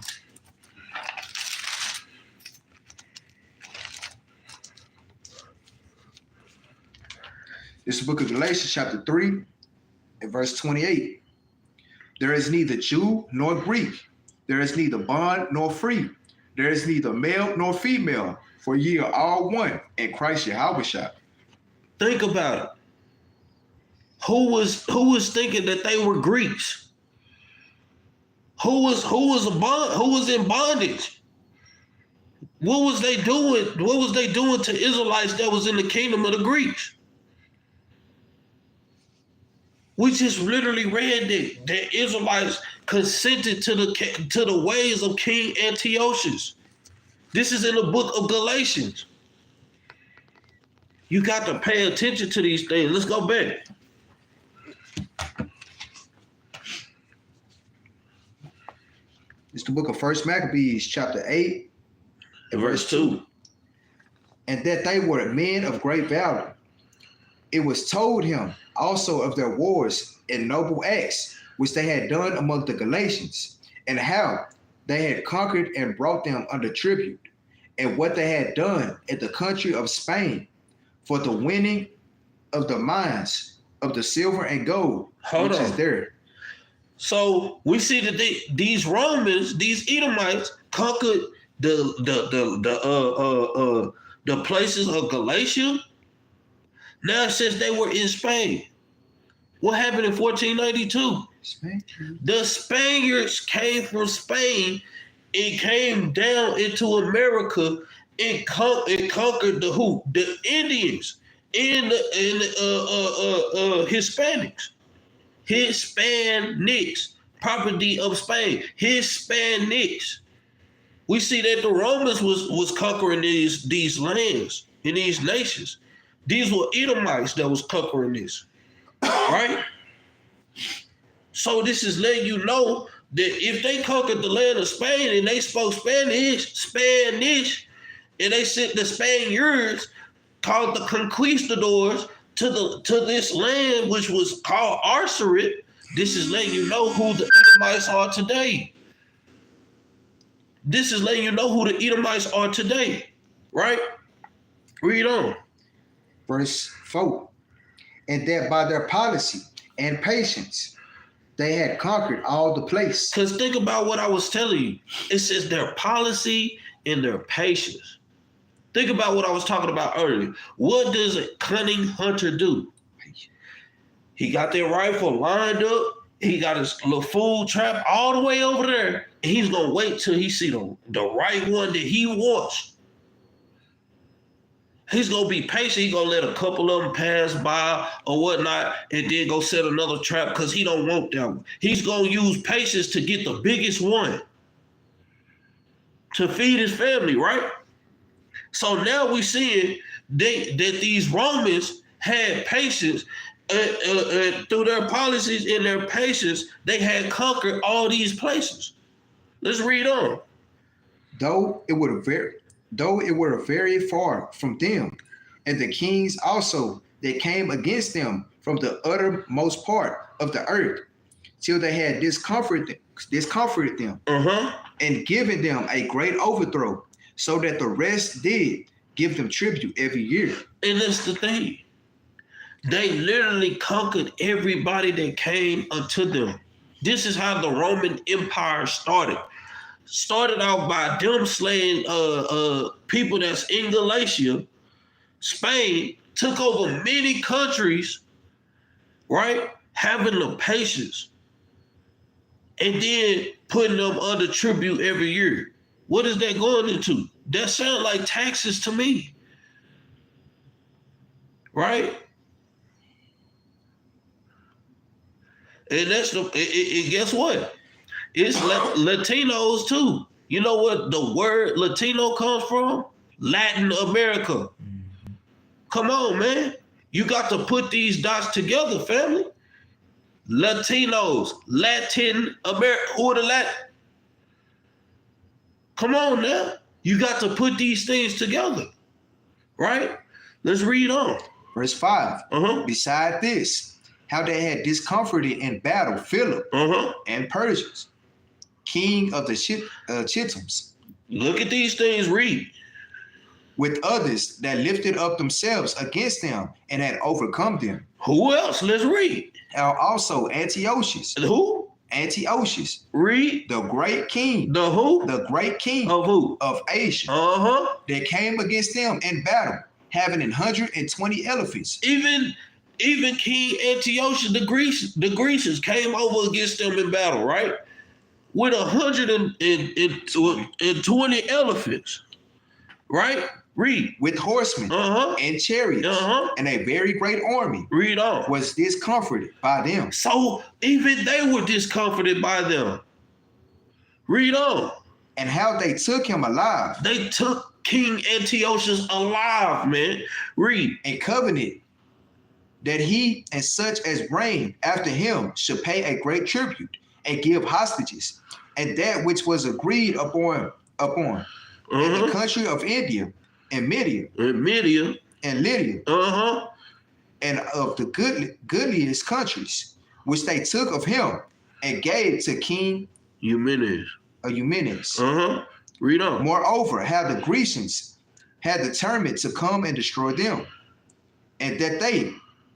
[SPEAKER 3] This is the book of Galatians chapter 3 and verse 28. There is neither Jew nor Greek. There is neither bond nor free. There is neither male nor female, for ye are all one in Christ Yahushua.
[SPEAKER 1] Think about it. Who was thinking that they were Greeks? Who was in bondage? What was they doing? What was they doing to Israelites that was in the kingdom of the Greeks? We just literally read that Israelites consented to the ways of King Antiochus. This is in the book of Galatians. You got to pay attention to these things. Let's go back.
[SPEAKER 3] It's the book of First Maccabees chapter 8
[SPEAKER 1] and verse 2.
[SPEAKER 3] And that they were men of great valor. It was told him also of their wars and noble acts, which they had done among the Galatians, and how they had conquered and brought them under tribute, and what they had done in the country of Spain for the winning of the mines of the silver and gold, which is there.
[SPEAKER 1] So we see that these Romans, these Edomites, conquered the places of Galatia. Now it says they were in Spain. What happened in 1492?
[SPEAKER 3] Spain.
[SPEAKER 1] The Spaniards came from Spain and came down into America and conquered the who? The Indians and the Hispanics. Hispanics, property of Spain. Hispanics. We see that the Romans was conquering these lands and these nations. These were Edomites that was conquering this, right? So this is letting you know that if they conquered the land of Spain and they spoke Spanish, and they sent the Spaniards called the conquistadors to this land, which was called Arcerit, this is letting you know who the Edomites are today. This is letting you know who the Edomites are today, right? Read on.
[SPEAKER 3] Verse 4. And that by their policy and patience, they had conquered all the place.
[SPEAKER 1] Because think about what I was telling you. It says their policy and their patience. Think about what I was talking about earlier. What does a cunning hunter do? He got their rifle lined up. He got his little food trap all the way over there. And he's going to wait till he see the right one that he wants. He's going to be patient. He's going to let a couple of them pass by or whatnot and then go set another trap because he don't want that one. He's going to use patience to get the biggest one to feed his family, right? So now we seeing that these Romans had patience, through their policies and their patience, they had conquered all these places. Let's read on.
[SPEAKER 3] Though it were very far from them, and the kings also that came against them from the uttermost part of the earth, till they had discomforted them, and given them a great overthrow, so that the rest did give them tribute every year.
[SPEAKER 1] And that's the thing. They literally conquered everybody that came unto them. This is how the Roman Empire started. Started out by them slaying people that's in Galatia. Spain took over many countries, right? Having the patience. And then putting them under tribute every year. What is that going into? That sounds like taxes to me. Right? And that's guess what? It's Latinos too. You know what the word Latino comes from? Latin America. Come on, man. You got to put these dots together, family. Latinos, Latin America. Who are the Latin? Come on now. You got to put these things together. Right? Let's read on.
[SPEAKER 3] Verse 5. Beside this, how they had discomforted in battle Philip and Persians, king of the Chittims.
[SPEAKER 1] Look at these things, read.
[SPEAKER 3] With others that lifted up themselves against them and had overcome them.
[SPEAKER 1] Who else? Let's read.
[SPEAKER 3] Also Antiochus.
[SPEAKER 1] Who?
[SPEAKER 3] Antiochus.
[SPEAKER 1] Read.
[SPEAKER 3] The great king.
[SPEAKER 1] The who?
[SPEAKER 3] The great king.
[SPEAKER 1] Of who?
[SPEAKER 3] Of Asia. That came against them in battle, having 120 elephants.
[SPEAKER 1] Even King Antiochus, the Grecians came over against them in battle, right? With 120 elephants, right? Read.
[SPEAKER 3] With horsemen and chariots and a very great army.
[SPEAKER 1] Read on.
[SPEAKER 3] Was discomforted by them.
[SPEAKER 1] So even they were discomforted by them. Read on.
[SPEAKER 3] And how they took him alive.
[SPEAKER 1] They took King Antiochus alive, man. Read.
[SPEAKER 3] And covenanted that he and such as reigned after him should pay a great tribute and give hostages, and that which was agreed upon in the country of India and Media and Lydia and of the goodliest countries, which they took of him and gave to King Eumenes.
[SPEAKER 1] Read on.
[SPEAKER 3] Moreover, how the Grecians had determined to come and destroy them, and that they,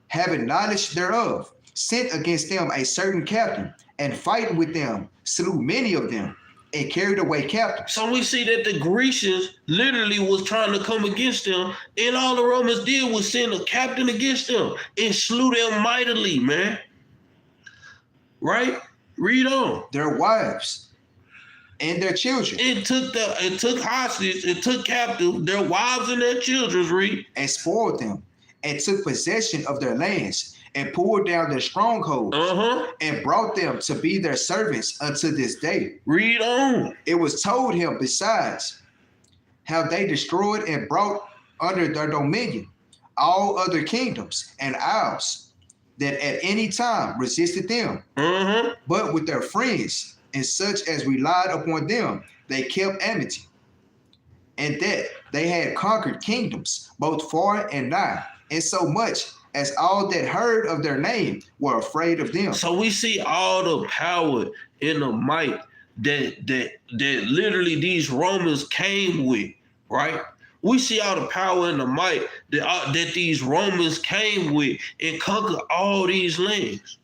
[SPEAKER 3] having knowledge thereof, sent against them a certain captain, and fighting with them, slew many of them, and carried away captives.
[SPEAKER 1] So we see that the Grecians literally was trying to come against them, and all the Romans did was send a captain against them and slew them mightily, man. Right? Read on.
[SPEAKER 3] Their wives and their children.
[SPEAKER 1] It took hostage, it took captive their wives and their children, read.
[SPEAKER 3] And spoiled them, and took possession of their lands, and pulled down their strongholds, and brought them to be their servants unto this day.
[SPEAKER 1] Read on.
[SPEAKER 3] It was told him besides how they destroyed and brought under their dominion all other kingdoms and isles that at any time resisted them, but with their friends and such as relied upon them, they kept amity, and that they had conquered kingdoms both far and nigh, and so much as all that heard of their name were afraid of them. So
[SPEAKER 1] we see all the power and the might that literally these Romans came with, right? We see all the power and the might that these Romans came with and conquered all these lands.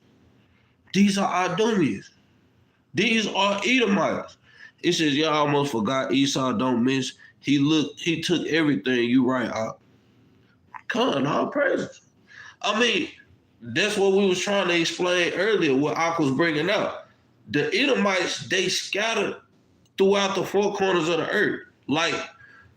[SPEAKER 1] These are Edomites. These are Edomites. It says, y'all almost forgot Esau don't miss. He took everything. You right, Come on, all praises. I mean, that's what we was trying to explain earlier, what Ak was bringing up. The Edomites, they scattered throughout the four corners of the earth. Like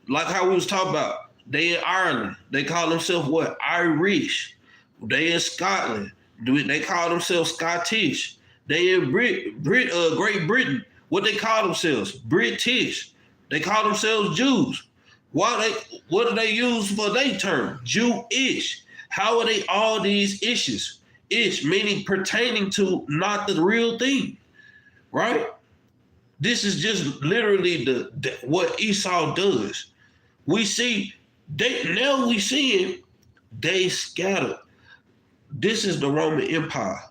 [SPEAKER 1] how we was talking about. They in Ireland. They call themselves what? Irish. They in Scotland. They call themselves Scottish. They in Great Britain. What they call themselves? British. They call themselves Jews. What do they use for their term? Jewish. How are they all these issues? Ish, meaning pertaining to not the real thing, right? This is just literally the what Esau does. We see we seeing they scattered. This is the Roman Empire.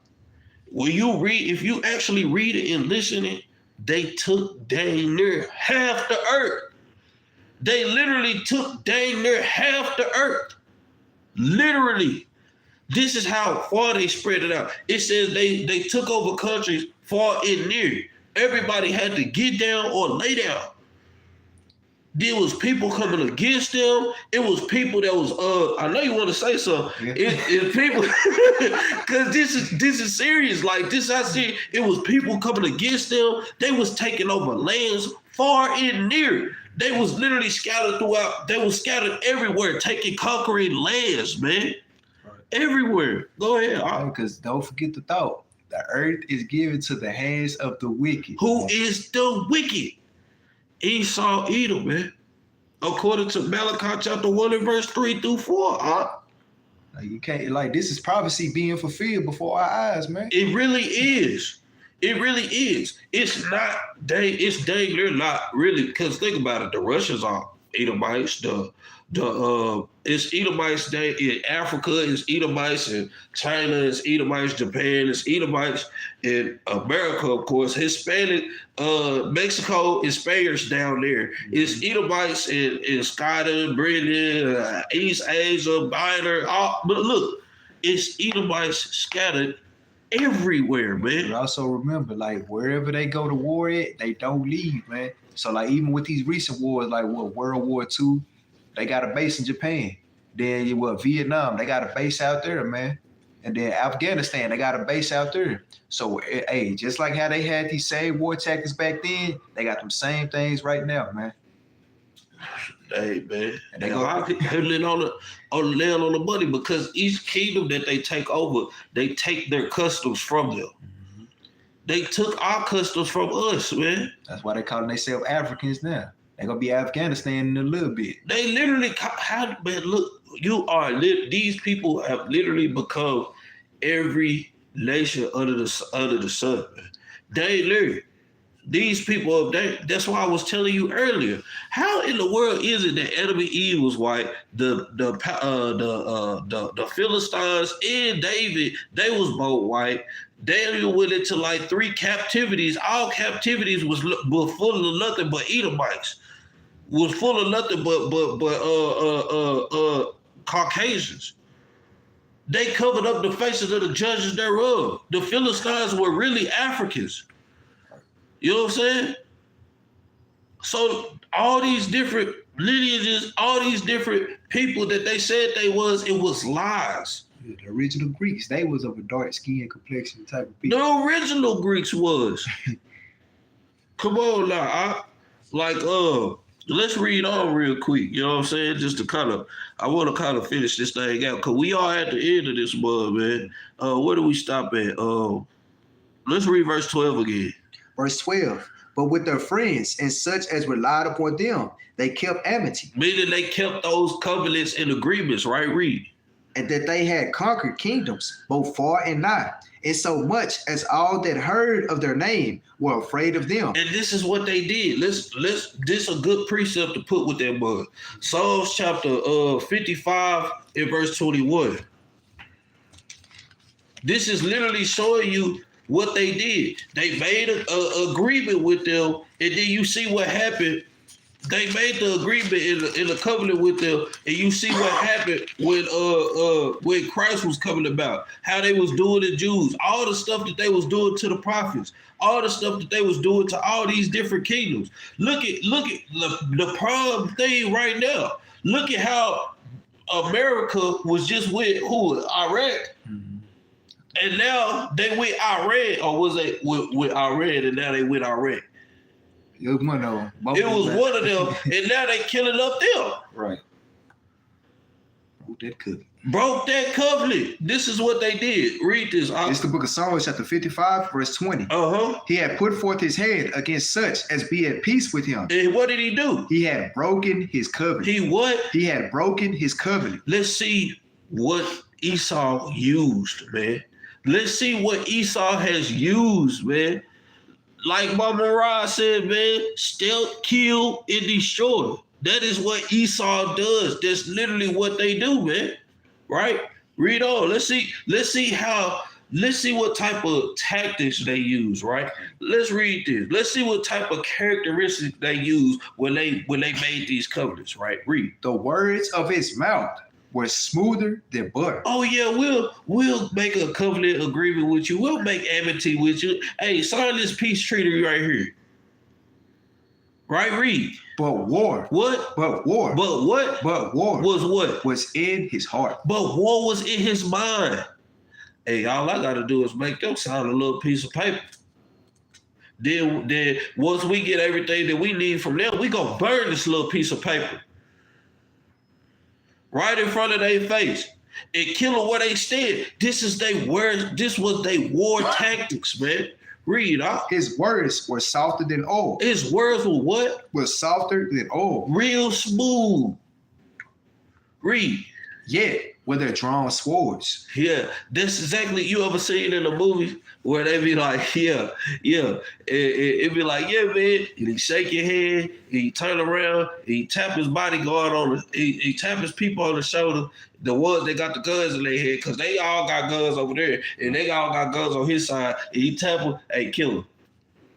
[SPEAKER 1] If you actually read it and listen it, they took dang near half the earth. They literally took dang near half the earth. Literally. This is how far they spread it out. It says they took over countries far and near. Everybody had to get down or lay down. There was people coming against them. It was people that was I know you want to say something. Yeah. It people because this is serious. Like this I see it was people coming against them. They was taking over lands far and near. They was literally scattered throughout. They was scattered everywhere, conquering lands, man. Everywhere. Go ahead.
[SPEAKER 3] Because don't forget the thought. The earth is given to the hands of the wicked.
[SPEAKER 1] Who is the wicked? Esau, Edom, man. According to Malachi chapter 1 and verse 3 through 4.
[SPEAKER 3] Like you can't this is prophecy being fulfilled before our eyes, man.
[SPEAKER 1] It really is. It really is. It's they're not really, because think about it. The Russians are Edomites. It's Edomites in Africa, it's Edomites in China, it's Edomites, Japan, it's Edomites in America, of course, Hispanic, Mexico is Spaniards down there. It's Edomites in Scotland, Britain, East Asia, Minor, but look, it's Edomites scattered everywhere, man.
[SPEAKER 3] But also remember, wherever they go to war at, they don't leave, man. So even with these recent wars, World War II, they got a base in Japan. Then Vietnam, they got a base out there, man. And then Afghanistan, they got a base out there. So, hey, just like how they had these same war tactics back then, they got them same things right now, man.
[SPEAKER 1] Hey, man. And they go on the money because each kingdom that they take over, they take their customs from them. Mm-hmm. They took our customs from us, man.
[SPEAKER 3] That's why they calling themselves Africans now. They're going to be Afghanistan in a little bit.
[SPEAKER 1] They literally, these people have literally become every nation under the sun, man. They literally, these people, that's why I was telling you earlier. How in the world is it that Edom and Eve was white, the Philistines and David, they was both white. Daniel went into 3 captivities. All captivities were full of nothing but Edomites. Was full of nothing but Caucasians. They covered up the faces of the judges thereof. The Philistines were really Africans. You know what I'm saying? So all these different lineages, all these different people that they said it was lies.
[SPEAKER 3] The original Greeks, they was of a dark skin complexion type of people.
[SPEAKER 1] The original Greeks was. Come on now. Let's read on real quick. You know what I'm saying? Just to I want to finish this thing out because we are at the end of this month, man. Where do we stop at? Let's read verse 12 again.
[SPEAKER 3] Verse 12. But with their friends and such as relied upon them, they kept amity.
[SPEAKER 1] Meaning they kept those covenants and agreements, right? Read.
[SPEAKER 3] And that they had conquered kingdoms, both far and nigh, and so much as all that heard of their name were afraid of them.
[SPEAKER 1] And this is what they did. This is a good precept to put with that bud. Psalms chapter 55 and verse 21. This is literally showing you what they did. They made an agreement with them, and then you see what happened. They made the agreement in the covenant with them, and you see what happened when Christ was coming about, how they was doing the Jews, all the stuff that they was doing to the prophets, all the stuff that they was doing to all these different kingdoms. Look at the prime thing right now. Look at how America was just with Iraq, and now they with Iran, or was they with Iran, and now they with Iraq.
[SPEAKER 3] It was one of them.
[SPEAKER 1] It was one of them, and now they killing up them.
[SPEAKER 3] Right. broke that covenant.
[SPEAKER 1] Broke that covenant. This is what they did. Read this.
[SPEAKER 3] It's the book of Psalms, chapter 55, verse 20.
[SPEAKER 1] Uh-huh.
[SPEAKER 3] He had put forth his hand against such as be at peace with him.
[SPEAKER 1] And what did he do?
[SPEAKER 3] He had broken his covenant.
[SPEAKER 1] He what?
[SPEAKER 3] He had broken his covenant.
[SPEAKER 1] Let's see what Esau used, man. Let's see what Esau has used, man. Like Mama Ra said, man, stealth, kill, and destroy. That is what Esau does. That's literally what they do, man. Right? Read on. Let's see what type of tactics they use, right? Let's read this. Let's see what type of characteristics they use when they made these covenants, right? Read.
[SPEAKER 3] The words of his mouth were smoother than butter.
[SPEAKER 1] Oh yeah, we'll make a covenant agreement with you. We'll make amity with you. Hey, sign this peace treaty right here. Right, read.
[SPEAKER 3] But war.
[SPEAKER 1] What?
[SPEAKER 3] But war.
[SPEAKER 1] But what?
[SPEAKER 3] But war.
[SPEAKER 1] Was what?
[SPEAKER 3] Was in his heart.
[SPEAKER 1] But war was in his mind. Hey, all I gotta do is make them sign a little piece of paper. Then once we get everything that we need from them, we gonna burn this little piece of paper. Right in front of their face. And kill them where they stand. This was their war tactics, man. Read,
[SPEAKER 3] His words were softer than oil.
[SPEAKER 1] His words were what?
[SPEAKER 3] Was softer than oil.
[SPEAKER 1] Real smooth. Read.
[SPEAKER 3] Yet were their drawn swords.
[SPEAKER 1] Yeah, that's exactly, you ever seen in a movie where they be like, yeah. It be like, yeah, man. And he shake your hand, and he turn around, and he tap his bodyguard on he tap his people on the shoulder, the ones that got the guns in their head, because they all got guns over there, and they all got guns on his side, and he tap them, hey, kill him.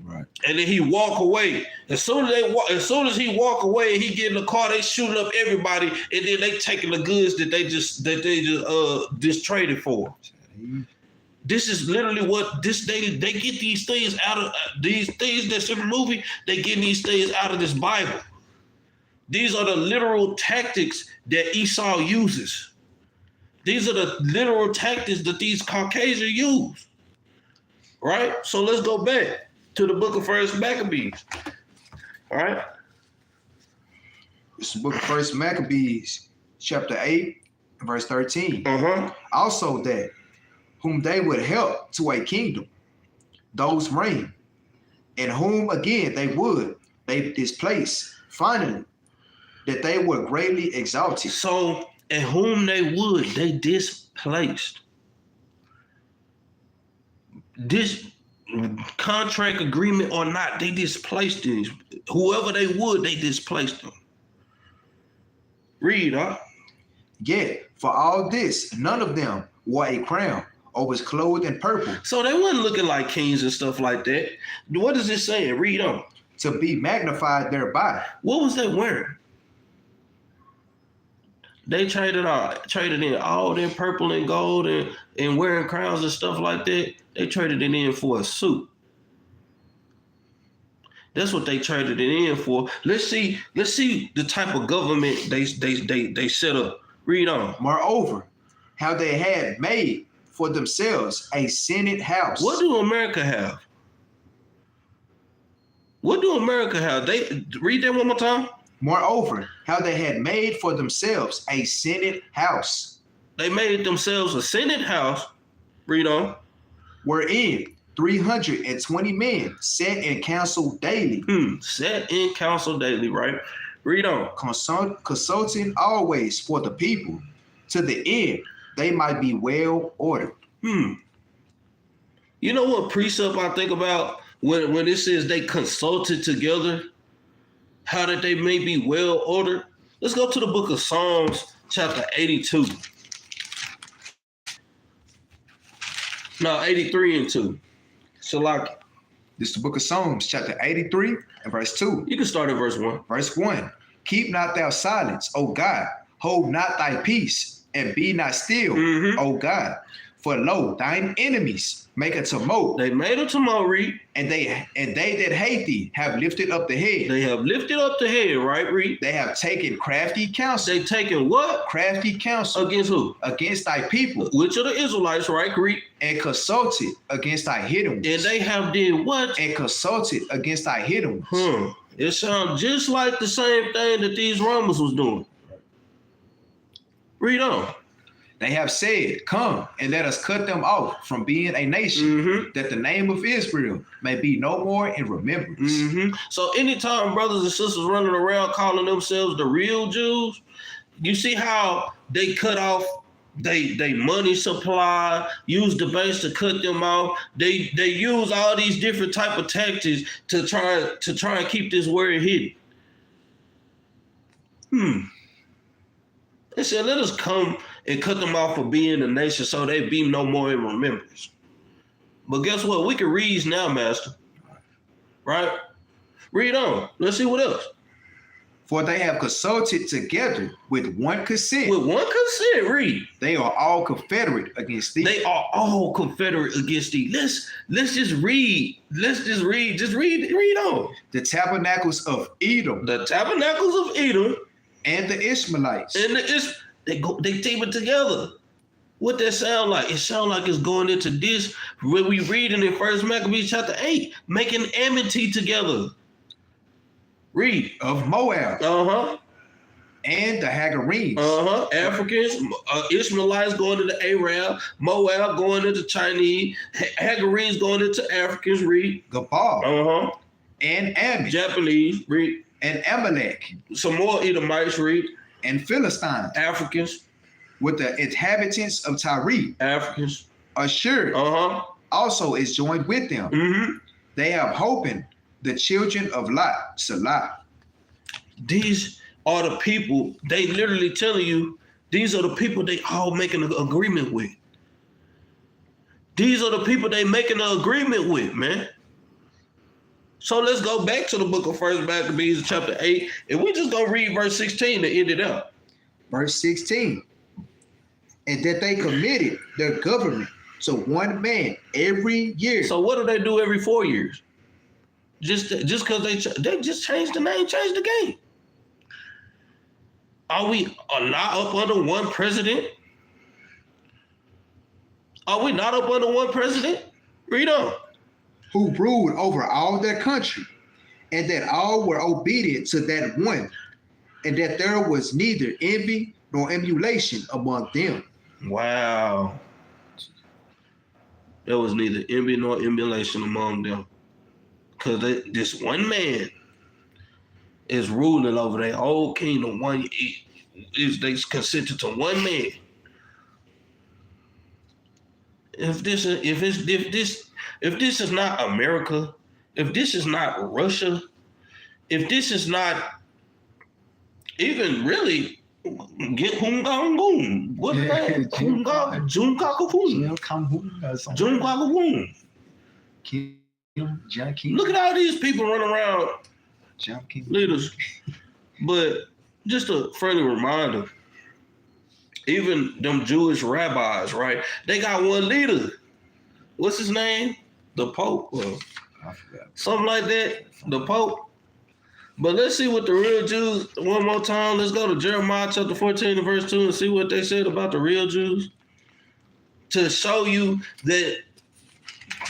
[SPEAKER 3] Right.
[SPEAKER 1] And then he walk away. As soon as he walk away and he get in the car, they shooting up everybody, and then they taking the goods that they just traded for. This is literally what they get these things out of these things that's in the movie. They getting these things out of this Bible. These are the literal tactics that Esau uses. These are the literal tactics that these Caucasians use. Right? So let's go back to the book of First Maccabees. All right.
[SPEAKER 3] It's the book of First Maccabees, chapter 8, verse 13.
[SPEAKER 1] Uh-huh.
[SPEAKER 3] Also that whom they would help to a kingdom, those reign, and whom again they displace, finally, that they were greatly exalted.
[SPEAKER 1] So, and whom they displaced. This contract agreement or not, they displaced these. Whoever they displaced them. Read,
[SPEAKER 3] Yet, for all this, none of them wore a crown or was clothed in purple.
[SPEAKER 1] So they weren't looking like kings and stuff like that. What is it saying? Read on.
[SPEAKER 3] To be magnified thereby.
[SPEAKER 1] What was they wearing? They traded in all their purple and gold and wearing crowns and stuff like that. They traded it in for a suit. That's what they traded it in for. Let's see the type of government they set up. Read on.
[SPEAKER 3] Moreover, how they had made for themselves a Senate house.
[SPEAKER 1] What do America have? What do America have? They read that one more time.
[SPEAKER 3] Moreover, how they had made for themselves a Senate house.
[SPEAKER 1] They made themselves a Senate house. Read on.
[SPEAKER 3] Wherein 320 men sat in council daily.
[SPEAKER 1] Sat in council daily, right? Read on.
[SPEAKER 3] Consulting always for the people, to the end they might be well ordered.
[SPEAKER 1] You know what precept I think about when it says they consulted together? How that they may be well ordered? Let's go to the book of Psalms, chapter 82. No, 83 and 2. Salaki.
[SPEAKER 3] This is the book of Psalms, chapter 83 and verse 2.
[SPEAKER 1] You can start at verse 1.
[SPEAKER 3] Verse 1. Keep not thou silence, O God. Hold not thy peace, and be not still, O God. For lo, thine enemies make a tumult.
[SPEAKER 1] They made a tumult, read.
[SPEAKER 3] And they that hate thee have lifted up the head.
[SPEAKER 1] They have lifted up the head, right, read.
[SPEAKER 3] They have taken crafty counsel.
[SPEAKER 1] They taken what?
[SPEAKER 3] Crafty counsel.
[SPEAKER 1] Against who?
[SPEAKER 3] Against thy people.
[SPEAKER 1] Which are the Israelites, right, read.
[SPEAKER 3] And consulted against thy hidden ones.
[SPEAKER 1] And they have did what?
[SPEAKER 3] And consulted against thy hidden ones.
[SPEAKER 1] It sounds just like the same thing that these Romans was doing. Read on.
[SPEAKER 3] They have said, come and let us cut them off from being a nation, that the name of Israel may be no more in remembrance.
[SPEAKER 1] So anytime brothers and sisters running around calling themselves the real Jews, you see how they cut off they money supply, use the banks to cut them off. They use all these different type of tactics to try and keep this word hidden. They said, let us come and cut them off for being a nation so they be no more in remembrance. But guess what? We can read now, Master. Right? Read on. Let's see what else.
[SPEAKER 3] For they have consulted together with one consent.
[SPEAKER 1] With one consent, read.
[SPEAKER 3] They are all confederate against thee.
[SPEAKER 1] They are all confederate against thee. Let's just read. Let's just read. Just read on.
[SPEAKER 3] The tabernacles of Edom.
[SPEAKER 1] The tabernacles of Edom.
[SPEAKER 3] And the Ishmaelites.
[SPEAKER 1] And they team it together. What that sound like? It sound like it's going into this when we reading in 1 Maccabees chapter 8, making amity together. Read.
[SPEAKER 3] Of Moab. And the Hagarenes.
[SPEAKER 1] Africans, Ishmaelites going into Arab, Moab going into Chinese, Hagarenes going into Africans. Read.
[SPEAKER 3] Gebal. And Ammon.
[SPEAKER 1] Japanese. Read.
[SPEAKER 3] And Amalek.
[SPEAKER 1] Some more Edomites. Read.
[SPEAKER 3] And Philistines.
[SPEAKER 1] Africans.
[SPEAKER 3] With the inhabitants of Tyre.
[SPEAKER 1] Africans.
[SPEAKER 3] Ashur. Also is joined with them. They have holpen the children of Lot. Salah.
[SPEAKER 1] These are the people, they literally telling you, these are the people they all making an agreement with. These are the people they making an agreement with, man. So let's go back to the book of 1 Maccabees chapter 8, and we just gonna read verse 16 to end it up.
[SPEAKER 3] Verse 16. And that they committed their government to one man every year.
[SPEAKER 1] So what do they do every 4 years? Just because they just changed the name, changed the game. Are we not up under one president? Are we not up under one president? Read on.
[SPEAKER 3] Who ruled over all their country, and that all were obedient to that one, and that there was neither envy nor emulation among them.
[SPEAKER 1] Wow. There was neither envy nor emulation among them. Because this one man is ruling over their whole kingdom. They consented to one man. If this is not America, if this is not Russia, if this is not even really get Hungang, what is that? Look at all these people running around, leaders. But just a friendly reminder, even them Jewish rabbis, right? They got one leader. What's his name? The Pope. Well,
[SPEAKER 3] I forgot.
[SPEAKER 1] something like that. The Pope. But let's see what the real Jews, one more time. Let's go to Jeremiah chapter 14 and verse 2 and see what they said about the real Jews. To show you that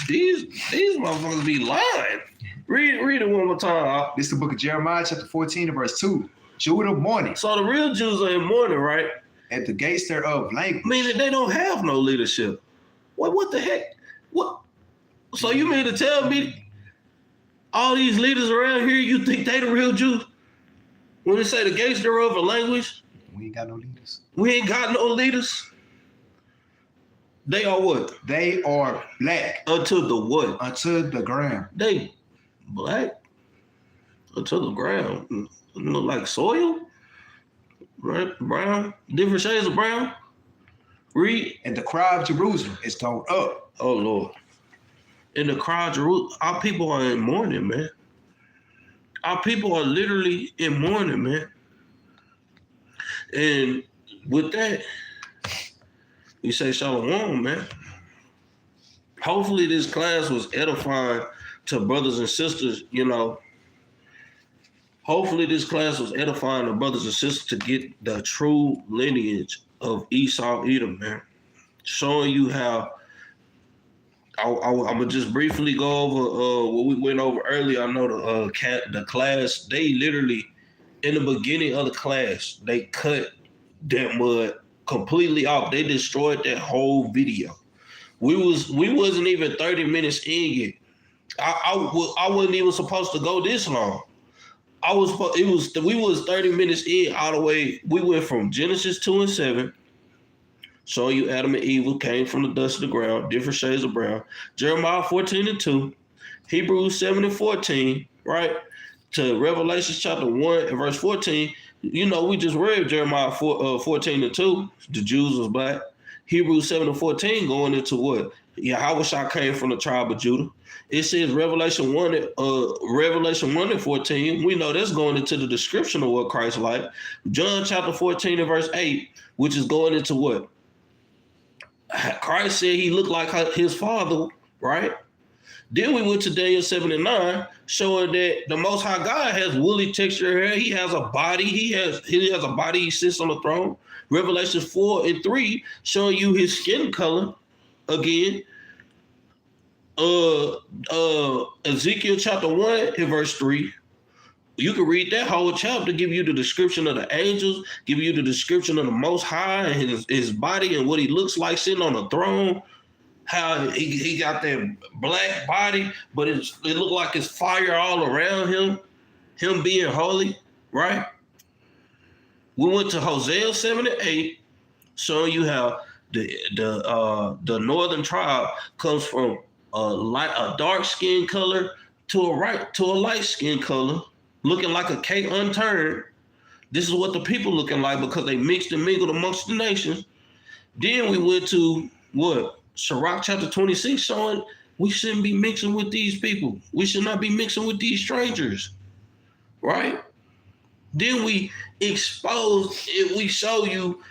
[SPEAKER 1] these motherfuckers be lying. Read it one more time.
[SPEAKER 3] This is the book of Jeremiah chapter 14 and verse 2. Judah mourning.
[SPEAKER 1] So the real Jews are in mourning, right?
[SPEAKER 3] At the gates thereof language.
[SPEAKER 1] Meaning they don't have no leadership. What the heck? What? So you mean to tell me all these leaders around here, you think they the real Jews? When they say the gates thereof are language?
[SPEAKER 3] We ain't got no leaders.
[SPEAKER 1] We ain't got no leaders. They are what?
[SPEAKER 3] They are black.
[SPEAKER 1] Unto the what?
[SPEAKER 3] Unto the ground.
[SPEAKER 1] They black? Unto the ground. Look like soil? Right? Brown? Different shades of brown? Read.
[SPEAKER 3] And the cry of Jerusalem is gone up.
[SPEAKER 1] Oh, Lord. In the cry of Jerusalem, our people are in mourning, man. Our people are literally in mourning, man. And with that, we say shalom, man. Hopefully this class was edifying to brothers and sisters, you know. Hopefully this class was edifying to brothers and sisters to get the true lineage of Esau, Edom, man. Showing you how, I'm going to just briefly go over what we went over earlier. I know the class, they literally, in the beginning of the class, they cut that mud completely off. They destroyed that whole video. We wasn't even 30 minutes in yet. I wasn't even supposed to go this long. We was 30 minutes in all the way. We went from Genesis 2 and 7, showing you Adam and Eve came from the dust of the ground, different shades of brown. Jeremiah 14 and 2, Hebrews 7 and 14, right? To Revelation chapter 1 and verse 14. You know, we just read Jeremiah 14 and 2. The Jews was black. Hebrews 7 and 14 going into what? Yahweh came from the tribe of Judah. It says Revelation 1 and 14. We know that's going into the description of what Christ like. John chapter 14 and verse 8, which is going into what? Christ said he looked like his father, right? Then we went to Daniel 7 and 9, showing that the Most High God has woolly texture hair. He has a body. He has a body. He sits on the throne. Revelation 4 and 3, showing you his skin color again. Ezekiel chapter 1 and verse 3. You can read that whole chapter, give you the description of the angels, give you the description of the Most High and his body and what he looks like sitting on a throne. How he got that black body, but it looked like it's fire all around him being holy, right? We went to Hosea 7 and 8, showing you how the northern tribe comes from a dark skin color to a light skin color, looking like a cake unturned. This is what the people looking like because they mixed and mingled amongst the nations. Then we went to what? Sirach chapter 26, showing we shouldn't be mixing with these people. We should not be mixing with these strangers, right? Then we expose it. We show you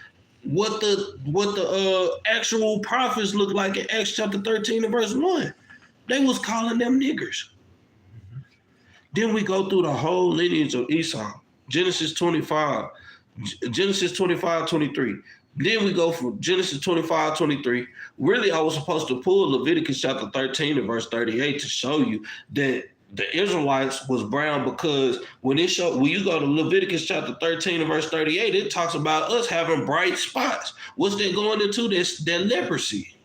[SPEAKER 1] what the actual prophets look like in Acts chapter 13 and verse 1. They was calling them niggers. Then we go through the whole lineage of Esau, Genesis 25, 23. Then we go from Genesis 25, 23. Really, I was supposed to pull Leviticus chapter 13 and verse 38 to show you that the Israelites was brown because when you go to Leviticus chapter 13 and verse 38, it talks about us having bright spots. What's that going into? That leprosy.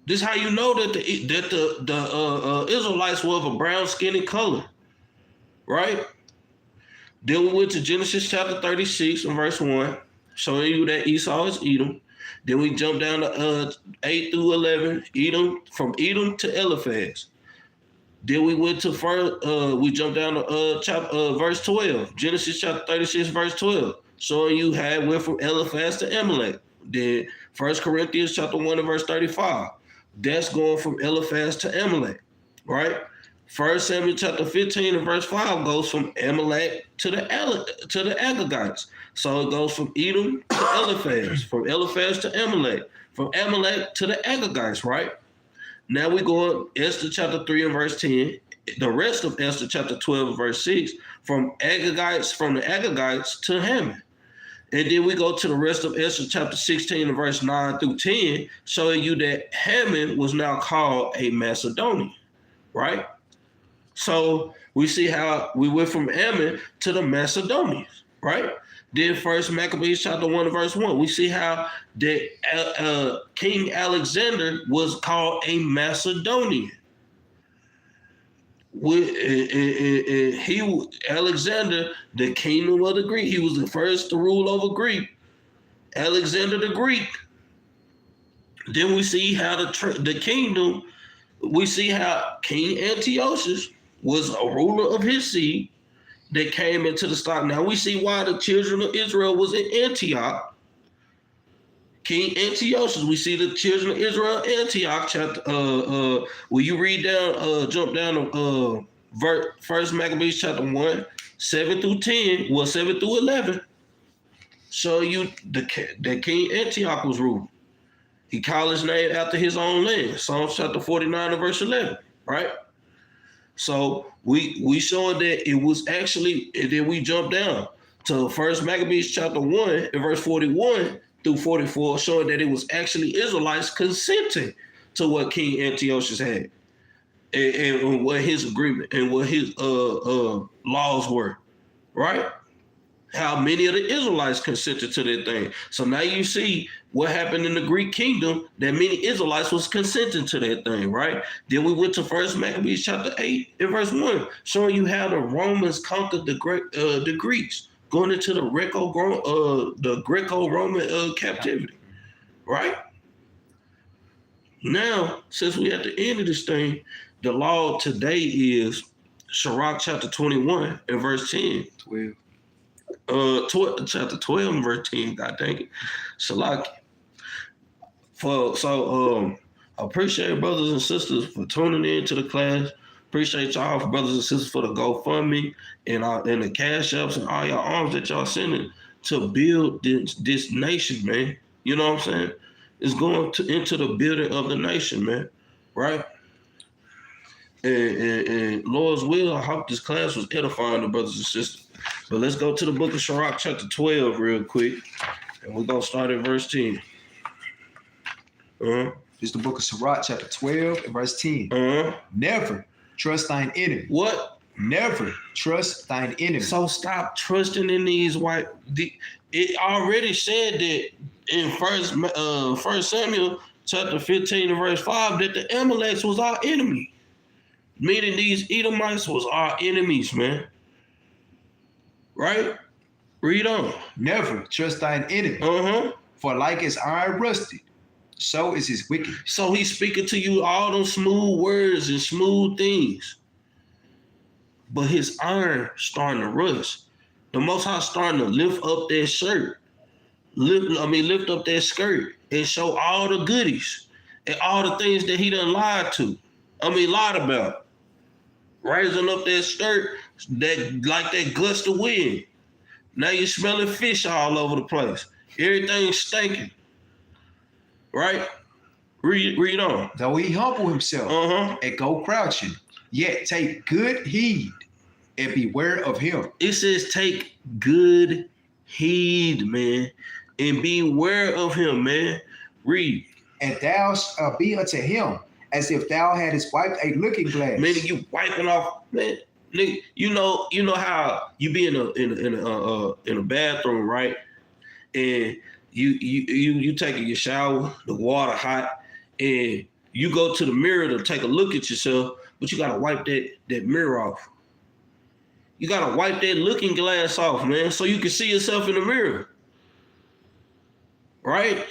[SPEAKER 1] This is how you know that the Israelites were of a brown skin and color, right? Then we went to Genesis chapter 36 and verse 1, showing you that Esau is Edom. Then we jumped down to 8 through 11, from Edom to Eliphaz. Then we went to we jumped down to verse 12, Genesis chapter 36, verse 12, showing you how it went from Eliphaz to Amalek. Then 1 Corinthians chapter 1 and verse 35, that's going from Eliphaz to Amalek, right? 1 Samuel chapter 15 and verse 5 goes from Amalek to the Agagites. So it goes from Edom to Eliphaz, from Eliphaz to Amalek, from Amalek to the Agagites, right? Now we go on Esther chapter 3 and verse 10, the rest of Esther chapter 12 and verse 6, from the Agagites to Haman. And then we go to the rest of Esther chapter 16 and verse 9 through 10, showing you that Haman was now called a Macedonian, right? So we see how we went from Ammon to the Macedonians, right? Then First Maccabees chapter 1 and verse 1, we see how that King Alexander was called a Macedonian. Alexander, the kingdom of the Greek, he was the first to rule over Greek. Alexander the Greek. Then we see how the kingdom, we see how King Antiochus was a ruler of his seed that came into the stock. Now we see why the children of Israel was in Antioch. King Antiochus, we see the children of Israel in Antioch. Chapter, will you read down, jump down to First Maccabees chapter 1, 7 through 10, 7 through 11. Show you that King Antioch was ruling. He called his name after his own land. Psalms chapter 49 and verse 11, right? So we showing that it was actually, and then we jump down to First Maccabees chapter 1 and verse 41 through 44, showing that it was actually Israelites consenting to what King Antiochus had and what his agreement and what his laws were, right? how many of the Israelites consented to that thing. So now you see what happened in the Greek kingdom, that many Israelites was consenting to that thing, right? Then we went to 1 Maccabees chapter 8 and verse 1, showing you how the Romans conquered the Greeks, going into the Greco-Roman captivity, right? Now, since we at the end of this thing, the law today is Sirach chapter 21 and verse 10.
[SPEAKER 3] 12.
[SPEAKER 1] Chapter 12 and verse 10, God dang it. Shalak. I appreciate brothers and sisters for tuning in to the class. Appreciate y'all, for brothers and sisters, for the GoFundMe and the cash apps and all your arms that y'all sending to build this nation, man. You know what I'm saying? It's going into the building of the nation, man. Right? And Lord's will, I hope this class was edifying the brothers and sisters. But let's go to the book of Sirach, chapter 12, real quick. And we're going to start at verse 10.
[SPEAKER 3] This is the book of Sirach, chapter 12, and verse 10. Never trust thine enemy.
[SPEAKER 1] What?
[SPEAKER 3] Never trust thine enemy.
[SPEAKER 1] So stop trusting in these white. It already said that in First Samuel, chapter 15, and verse 5, that the Amalekites was our enemy. Meaning these Edomites was our enemies, man. Right? Read on.
[SPEAKER 3] Never trust thine enemy. For like as iron rusted, so is his wicked.
[SPEAKER 1] So he's speaking to you all those smooth words and smooth things. But his iron starting to rust. The Most High starting to lift up that shirt. Lift up that skirt and show all the goodies and all the things that he done lied about. Raising up that skirt that like that gust of wind. Now you're smelling fish all over the place. Everything's stinking. Right? Read on.
[SPEAKER 3] Though he humble himself and go crouching, yet take good heed and beware of him.
[SPEAKER 1] It says take good heed, man, and beware of him, man. Read.
[SPEAKER 3] And thou shalt be unto him as if thou hadst wiped a looking glass.
[SPEAKER 1] Meaning you wiping off, man. Nigga, you know how you be in a bathroom, right? And you taking your shower, the water hot, and you go to the mirror to take a look at yourself, but you gotta wipe that mirror off. You gotta wipe that looking glass off, man, so you can see yourself in the mirror. Right?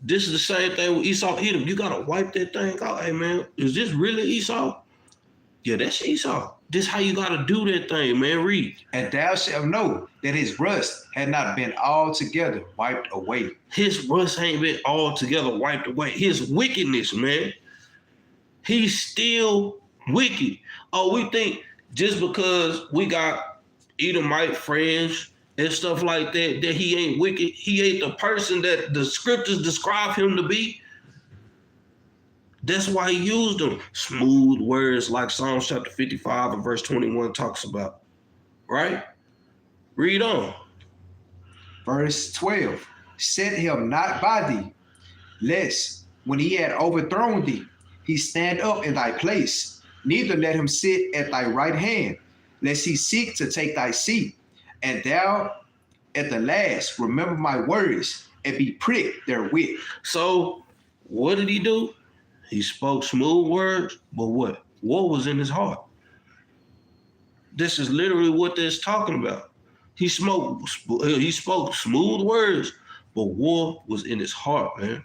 [SPEAKER 1] This is the same thing with Esau, Edom. You gotta wipe that thing out. Hey man, is this really Esau? Yeah, that's Esau. This how you gotta do that thing, man. Read.
[SPEAKER 3] And thou shalt know that his rust had not been altogether wiped away.
[SPEAKER 1] His rust ain't been altogether wiped away. His wickedness, man. He's still wicked. Oh, we think just because we got Edomite friends and stuff like that, that he ain't wicked. He ain't the person that the scriptures describe him to be. That's why he used them. Smooth words like Psalms chapter 55 and verse 21 talks about. Right? Read on.
[SPEAKER 3] Verse 12. Set him not by thee, lest when he had overthrown thee, he stand up in thy place. Neither let him sit at thy right hand, lest he seek to take thy seat. And thou at the last remember my words and be pricked therewith.
[SPEAKER 1] So what did he do? He spoke smooth words, but what? What was in his heart? This is literally what they're talking about. He spoke smooth words, but war was in his heart, man.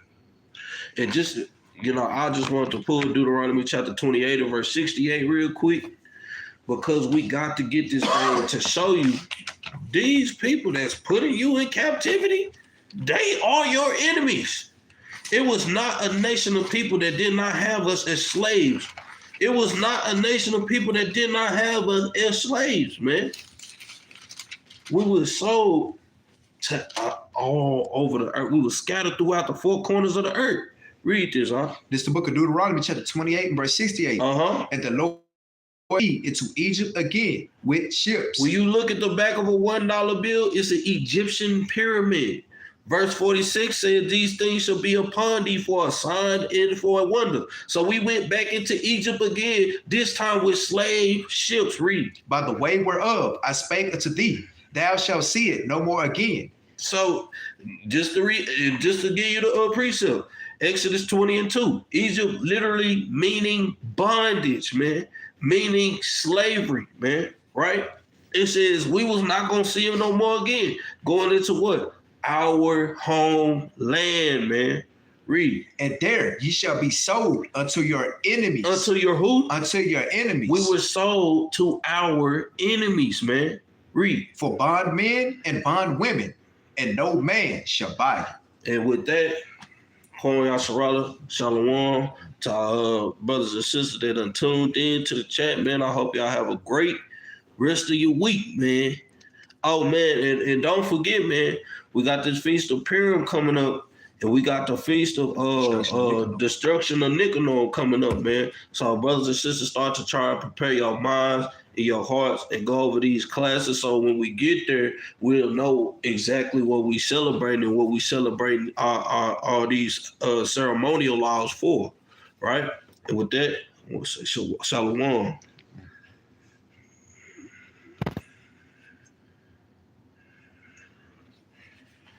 [SPEAKER 1] And just, I just want to pull Deuteronomy chapter 28 and verse 68 real quick, because we got to get this thing to show you these people that's putting you in captivity, they are your enemies. It was not a nation of people that did not have us as slaves. It was not a nation of people that did not have us as slaves, man. We were sold to all over the earth. We were scattered throughout the four corners of the earth. Read this, huh?
[SPEAKER 3] This is the book of Deuteronomy, chapter 28 and verse 68. And the Lord into Egypt again with ships.
[SPEAKER 1] When you look at the back of a $1 bill, it's an Egyptian pyramid. Verse 46 says, these things shall be upon thee for a sign and for a wonder. So we went back into Egypt again, this time with slave ships. Read.
[SPEAKER 3] By the way whereof I spake unto thee, thou shalt see it no more again.
[SPEAKER 1] So just to give you the precept, Exodus 20:2, Egypt literally meaning bondage, man, meaning slavery, man, right? It says we was not gonna see him no more again. Going into what? Our homeland, man. Read.
[SPEAKER 3] And there ye shall be sold unto your enemies.
[SPEAKER 1] Unto your who?
[SPEAKER 3] Unto your enemies.
[SPEAKER 1] We were sold to our enemies, man. Read.
[SPEAKER 3] For bondmen and bondwomen, and no man shall buy you.
[SPEAKER 1] And with that, Shalom to our brothers and sisters that done tuned in to the chat, man. I hope y'all have a great rest of your week, man. Oh, man, and don't forget, man, we got this Feast of Purim coming up, and we got the Feast of Destruction of Nicanor coming up, man. So brothers and sisters, start to try and prepare your minds and your hearts and go over these classes, so when we get there, we'll know exactly what we celebrating and what we celebrating all these ceremonial laws for, right? And with that, we'll say shalom.